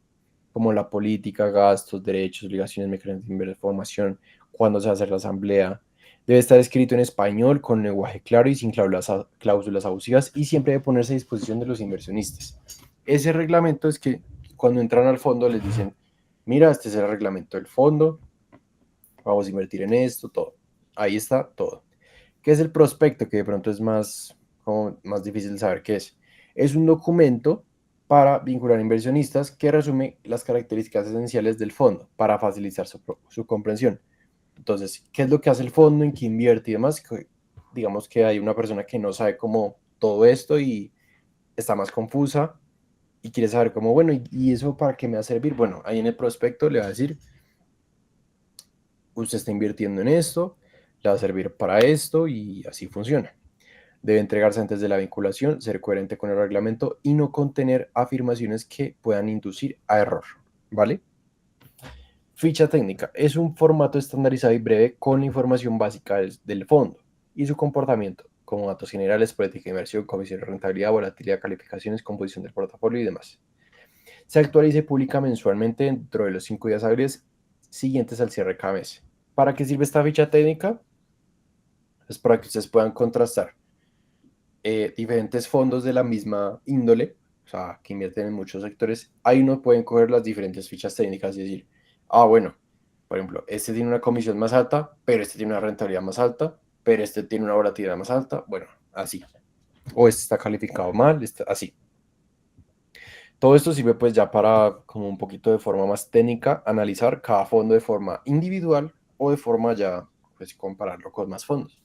como la política, gastos, derechos, obligaciones, mecanismos de información, cuándo se va a hacer la asamblea. Debe estar escrito en español, con lenguaje claro y sin cláusulas abusivas, y siempre debe ponerse a disposición de los inversionistas. Ese reglamento es que cuando entran al fondo les dicen, mira, este es el reglamento del fondo, vamos a invertir en esto, todo. Ahí está todo. ¿Qué es el prospecto? Que de pronto es más, como más difícil de saber qué es. Es un documento para vincular inversionistas que resume las características esenciales del fondo para facilitar su comprensión. Entonces, ¿qué es lo que hace el fondo? ¿En qué invierte y demás? Digamos que hay una persona que no sabe cómo todo esto y está más confusa y quiere saber cómo, bueno, ¿y eso para qué me va a servir? Bueno, ahí en el prospecto le va a decir, usted está invirtiendo en esto, le va a servir para esto y así funciona. Debe entregarse antes de la vinculación, ser coherente con el reglamento y no contener afirmaciones que puedan inducir a error. ¿Vale? Ficha técnica. Es un formato estandarizado y breve con la información básica del fondo y su comportamiento, como datos generales, política de inversión, comisión de rentabilidad, volatilidad, calificaciones, composición del portafolio y demás. Se actualiza y publica mensualmente dentro de los 5 días hábiles siguientes al cierre de cada mes. ¿Para qué sirve esta ficha técnica? Es para que ustedes puedan contrastar diferentes fondos de la misma índole, o sea, que invierten en muchos sectores. Ahí uno pueden coger las diferentes fichas técnicas y decir, ah, bueno, por ejemplo, este tiene una comisión más alta, pero este tiene una rentabilidad más alta, pero este tiene una volatilidad más alta, bueno, así. O este está calificado mal, así. Todo esto sirve pues ya para, como un poquito de forma más técnica, analizar cada fondo de forma individual o de forma ya, pues compararlo con más fondos.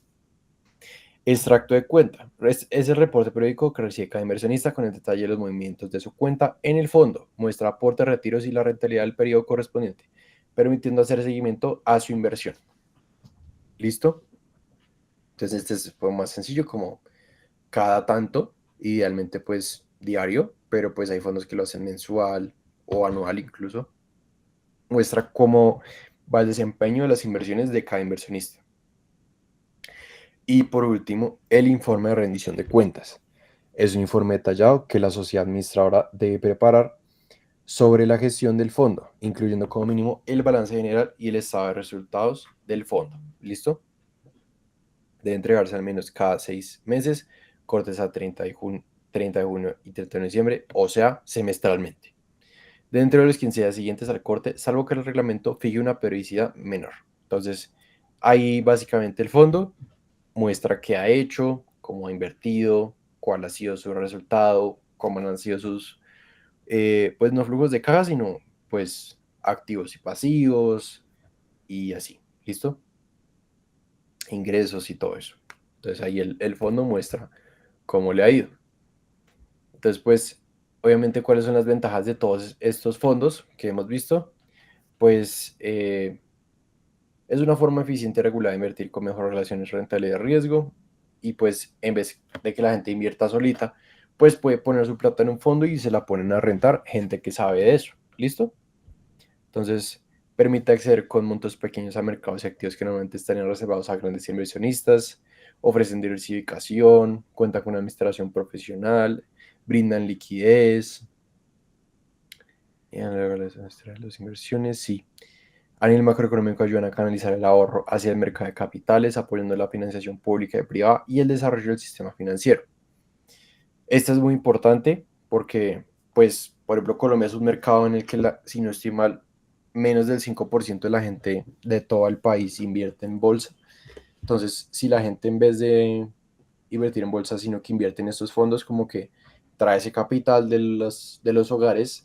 Extracto de cuenta. Es el reporte periódico que recibe cada inversionista con el detalle de los movimientos de su cuenta en el fondo. Muestra aportes, retiros y la rentabilidad del periodo correspondiente, permitiendo hacer seguimiento a su inversión. ¿Listo? Entonces este es más sencillo, como cada tanto, idealmente pues diario, pero pues hay fondos que lo hacen mensual o anual incluso. Muestra cómo va el desempeño de las inversiones de cada inversionista. Y por último, el informe de rendición de cuentas. Es un informe detallado que la sociedad administradora debe preparar sobre la gestión del fondo, incluyendo como mínimo el balance general y el estado de resultados del fondo. ¿Listo? Debe entregarse al menos cada 6 meses, cortes a 30 de junio y 30 de diciembre, o sea, semestralmente. Dentro de los 15 días siguientes al corte, salvo que el reglamento fije una periodicidad menor. Entonces, ahí básicamente el fondo muestra qué ha hecho, cómo ha invertido, cuál ha sido su resultado, cómo han sido sus, pues no flujos de caja, sino pues activos y pasivos y así, ¿listo? Ingresos y todo eso. Entonces ahí el fondo muestra cómo le ha ido. Entonces, pues, obviamente, ¿cuáles son las ventajas de todos estos fondos que hemos visto? Pues es una forma eficiente y regular de invertir con mejores relaciones rentabilidad-riesgo y pues en vez de que la gente invierta solita, pues puede poner su plata en un fondo y se la ponen a rentar gente que sabe de eso. ¿Listo? Entonces, permite acceder con montos pequeños a mercados y activos que normalmente estarían reservados a grandes inversionistas, ofrecen diversificación, cuenta con una administración profesional, brindan liquidez, y a las inversiones, sí. A nivel macroeconómico ayudan a canalizar el ahorro hacia el mercado de capitales, apoyando la financiación pública y privada y el desarrollo del sistema financiero. Esto es muy importante porque, pues, por ejemplo, Colombia es un mercado en el que, si no estoy mal, menos del 5% de la gente de todo el país invierte en bolsa. Entonces, si la gente en vez de invertir en bolsa, sino que invierte en estos fondos, como que trae ese capital de los hogares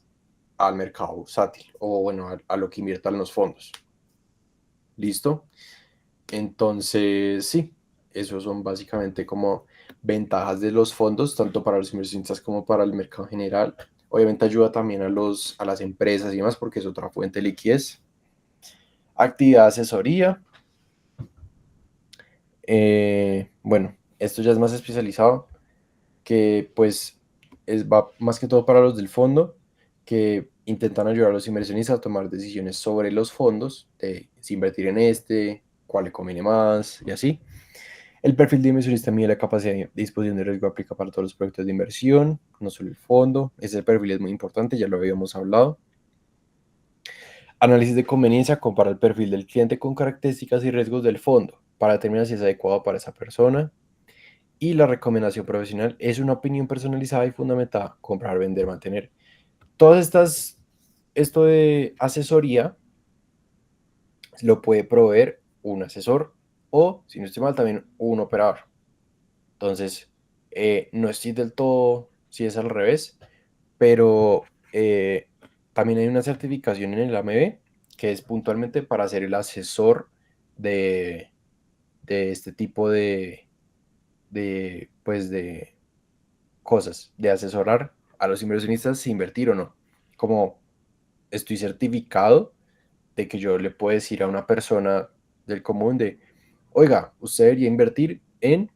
al mercado bursátil o, bueno, a lo que inviertan los fondos. ¿Listo? Entonces, sí, esos son básicamente como ventajas de los fondos, tanto para los inversionistas como para el mercado en general. Obviamente ayuda también a las empresas y demás porque es otra fuente de liquidez. Actividad de asesoría. Bueno, esto ya es más especializado, que pues va más que todo para los del fondo, que intentan ayudar a los inversionistas a tomar decisiones sobre los fondos, de si invertir en este, cuál le conviene más y así. El perfil de inversionista mide la capacidad de disposición de riesgo aplica para todos los proyectos de inversión, no solo el fondo. Ese perfil es muy importante, ya lo habíamos hablado. Análisis de conveniencia compara el perfil del cliente con características y riesgos del fondo para determinar si es adecuado para esa persona. Y la recomendación profesional es una opinión personalizada y fundamentada, comprar, vender, mantener. Todas estas, esto de asesoría lo puede proveer un asesor o, si no estoy mal, también un operador. Entonces, no estoy del todo si es al revés, pero también hay una certificación en el AMB que es puntualmente para ser el asesor de, de este tipo pues de cosas, de asesorar a los inversionistas si invertir o no. Como estoy certificado de que yo le puedo decir a una persona del común de, oiga, usted debería invertir en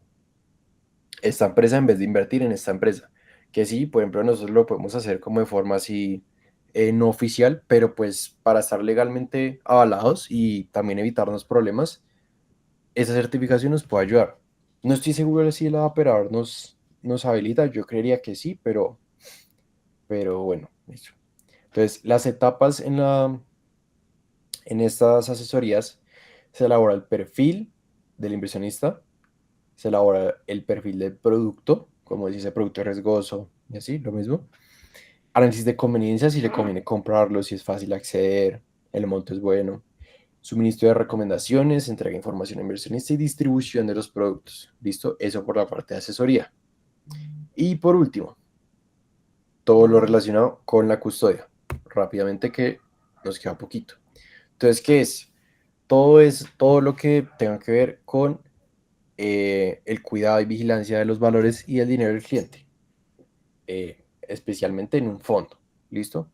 esta empresa en vez de invertir en esta empresa. Que sí, por ejemplo, nosotros lo podemos hacer como de forma así no oficial, pero pues para estar legalmente avalados y también evitarnos problemas, esa certificación nos puede ayudar. No estoy seguro si el operador nos habilita, yo creería que sí, pero bueno, listo. Entonces, las etapas en estas asesorías se elabora el perfil del inversionista, se elabora el perfil del producto, como dice producto riesgoso y así, lo mismo. Análisis de conveniencia, si le conviene comprarlo, si es fácil acceder, el monto es bueno. Suministro de recomendaciones, entrega de información a inversionista y distribución de los productos. ¿Listo? Eso por la parte de asesoría. Y por último, todo lo relacionado con la custodia. Rápidamente que nos queda poquito. Entonces, ¿qué es? Todo lo que tenga que ver con el cuidado y vigilancia de los valores y el dinero del cliente, especialmente en un fondo. ¿Listo?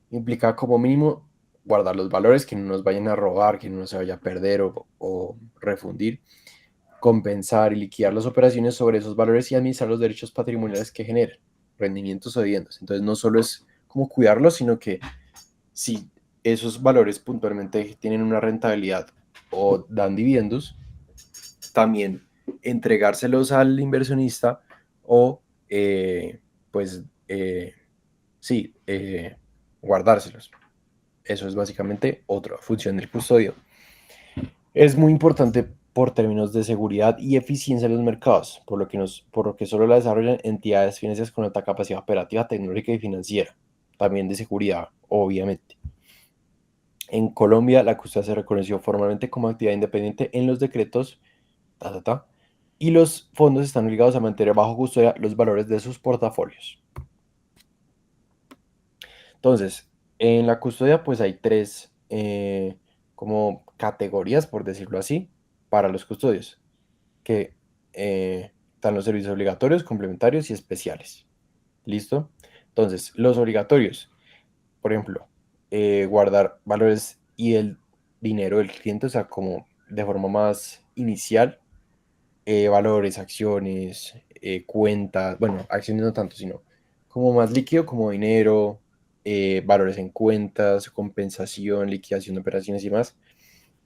Implica como mínimo guardar los valores, que no nos vayan a robar, que no se vaya a perder o refundir, compensar y liquidar las operaciones sobre esos valores y administrar los derechos patrimoniales que generen, rendimientos o dividendos. Entonces no solo es como cuidarlos, sino que si esos valores puntualmente tienen una rentabilidad o dan dividendos, también entregárselos al inversionista o pues sí, guardárselos. Eso es básicamente otra función del custodio. Es muy importante por términos de seguridad y eficiencia de los mercados, por lo que solo la desarrollan entidades financieras con alta capacidad operativa, tecnológica y financiera, también de seguridad, obviamente. En Colombia, la custodia se reconoció formalmente como actividad independiente en los decretos, y los fondos están obligados a mantener bajo custodia los valores de sus portafolios. Entonces, en la custodia, pues hay tres como categorías, por decirlo así, para los custodios, que están los servicios obligatorios, complementarios y especiales. ¿Listo? Entonces, los obligatorios, por ejemplo, guardar valores y el dinero del cliente, o sea, como de forma más inicial, valores, acciones, cuentas, bueno, acciones no tanto, sino como más líquido, como dinero, valores en cuentas, compensación, liquidación de operaciones y más.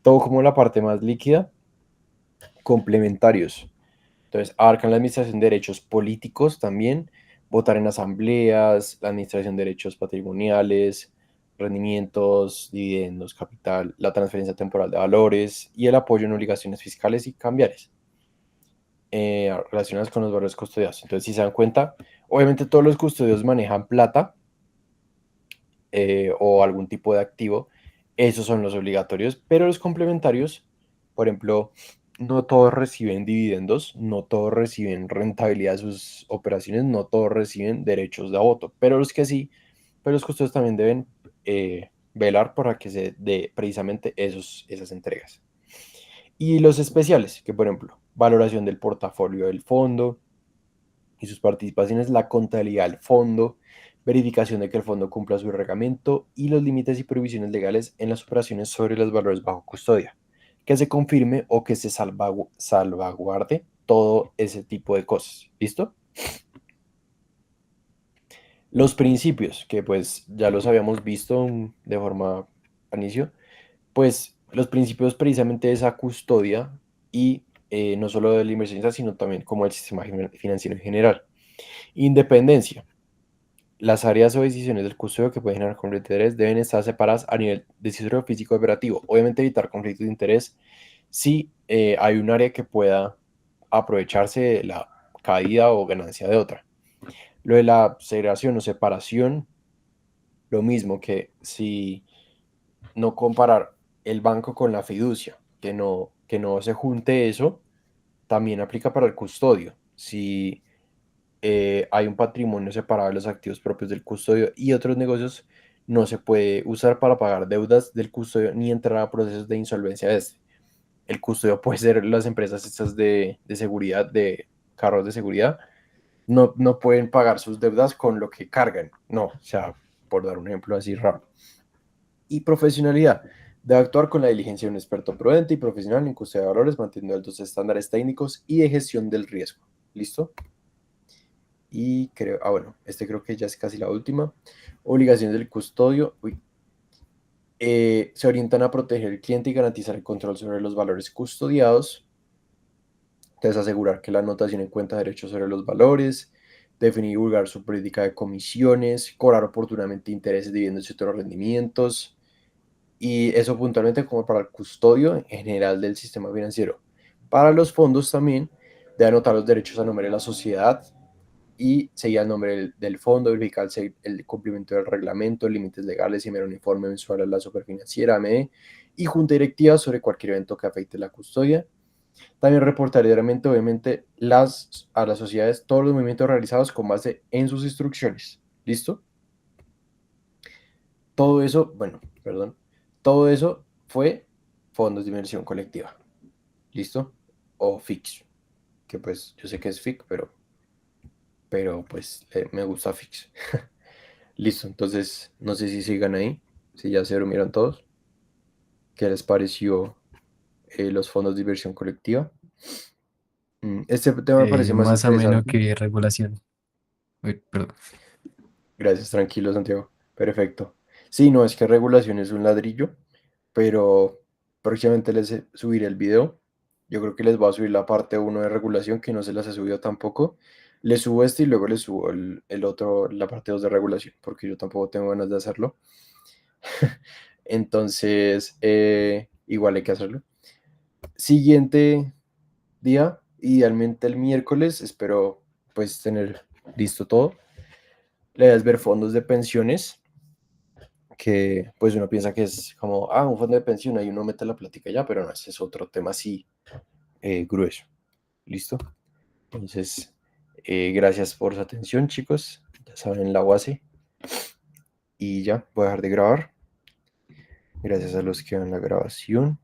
Todo como la parte más líquida, complementarios. Entonces, abarcan la administración de derechos políticos también, votar en asambleas, la administración de derechos patrimoniales, rendimientos, dividendos, capital, la transferencia temporal de valores y el apoyo en obligaciones fiscales y cambiarias relacionadas con los valores custodiados. Entonces, si se dan cuenta, obviamente todos los custodios manejan plata o algún tipo de activo. Esos son los obligatorios, pero los complementarios, por ejemplo, no todos reciben dividendos, no todos reciben rentabilidad de sus operaciones, no todos reciben derechos de voto, pero los que sí, pero los custodios también deben velar para que se dé precisamente esas entregas. Y los especiales, que por ejemplo, valoración del portafolio del fondo y sus participaciones, la contabilidad del fondo, verificación de que el fondo cumpla su reglamento y los límites y prohibiciones legales en las operaciones sobre los valores bajo custodia, que se confirme o que se salvaguarde todo ese tipo de cosas. ¿Listo? Los principios, que pues ya los habíamos visto de forma al inicio, pues los principios precisamente de esa custodia y no solo del inversionista, sino también como el sistema financiero en general. Independencia. Las áreas o decisiones del custodio que pueden generar conflicto de interés deben estar separadas a nivel decisorio físico operativo. Obviamente evitar conflictos de interés si hay un área que pueda aprovecharse de la caída o ganancia de otra. Lo de la segregación o separación, lo mismo que si no comparar el banco con la fiducia, que no se junte eso, también aplica para el custodio. Si hay un patrimonio separado de los activos propios del custodio y otros negocios, no se puede usar para pagar deudas del custodio ni entrar a procesos de insolvencia de este. El custodio puede ser las empresas estas de seguridad, de carros de seguridad, no pueden pagar sus deudas con lo que cargan, no, o sea, por dar un ejemplo así raro. Y profesionalidad. Debe actuar con la diligencia de un experto prudente y profesional en custodia de valores, manteniendo altos estándares técnicos y de gestión del riesgo. ¿Listo? Y creo, bueno, creo que ya es casi la última. Obligaciones del custodio. Se orientan a proteger al cliente y garantizar el control sobre los valores custodiados. Entonces, asegurar que la anotación en cuenta de derechos sobre los valores, definir y divulgar su política de comisiones, cobrar oportunamente intereses, dividendos y otros rendimientos. Y eso puntualmente como para el custodio en general del sistema financiero. Para los fondos también, de anotar los derechos a nombre de la sociedad, y seguía el nombre del fondo, verificar el cumplimiento del reglamento, límites legales y enviar un informe mensual a la superfinanciera, AME, y junta directiva sobre cualquier evento que afecte la custodia. También reportar diariamente, obviamente, a las sociedades todos los movimientos realizados con base en sus instrucciones. ¿Listo? Todo eso, bueno, perdón, todo eso fue fondos de inversión colectiva. ¿Listo? o Fix, que pues yo sé que es FIC, pero pues me gusta Fix. Listo, entonces no sé si sigan ahí, si ya se durmieron todos. ¿Qué les pareció los fondos de inversión colectiva? Este tema me parece más Más ameno interesante. que regulación. Uy, perdón. Gracias, tranquilo, Santiago. Perfecto. Sí, no, es que regulación es un ladrillo, pero próximamente les subiré el video. Yo creo que les voy a subir la parte uno de regulación, que no se las he subido tampoco. Les subo este y luego les subo el otro, la parte 2 de regulación, porque yo tampoco tengo ganas de hacerlo. Entonces, igual hay que hacerlo. Siguiente día, idealmente el miércoles, espero pues tener listo todo. La idea es ver fondos de pensiones, que pues uno piensa que es como, un fondo de pensión, ahí uno mete la plática ya, pero no, ese es otro tema así grueso. ¿Listo? Entonces, gracias por su atención, chicos. Ya saben la base. Y ya, voy a dejar de grabar. Gracias a los que ven la grabación.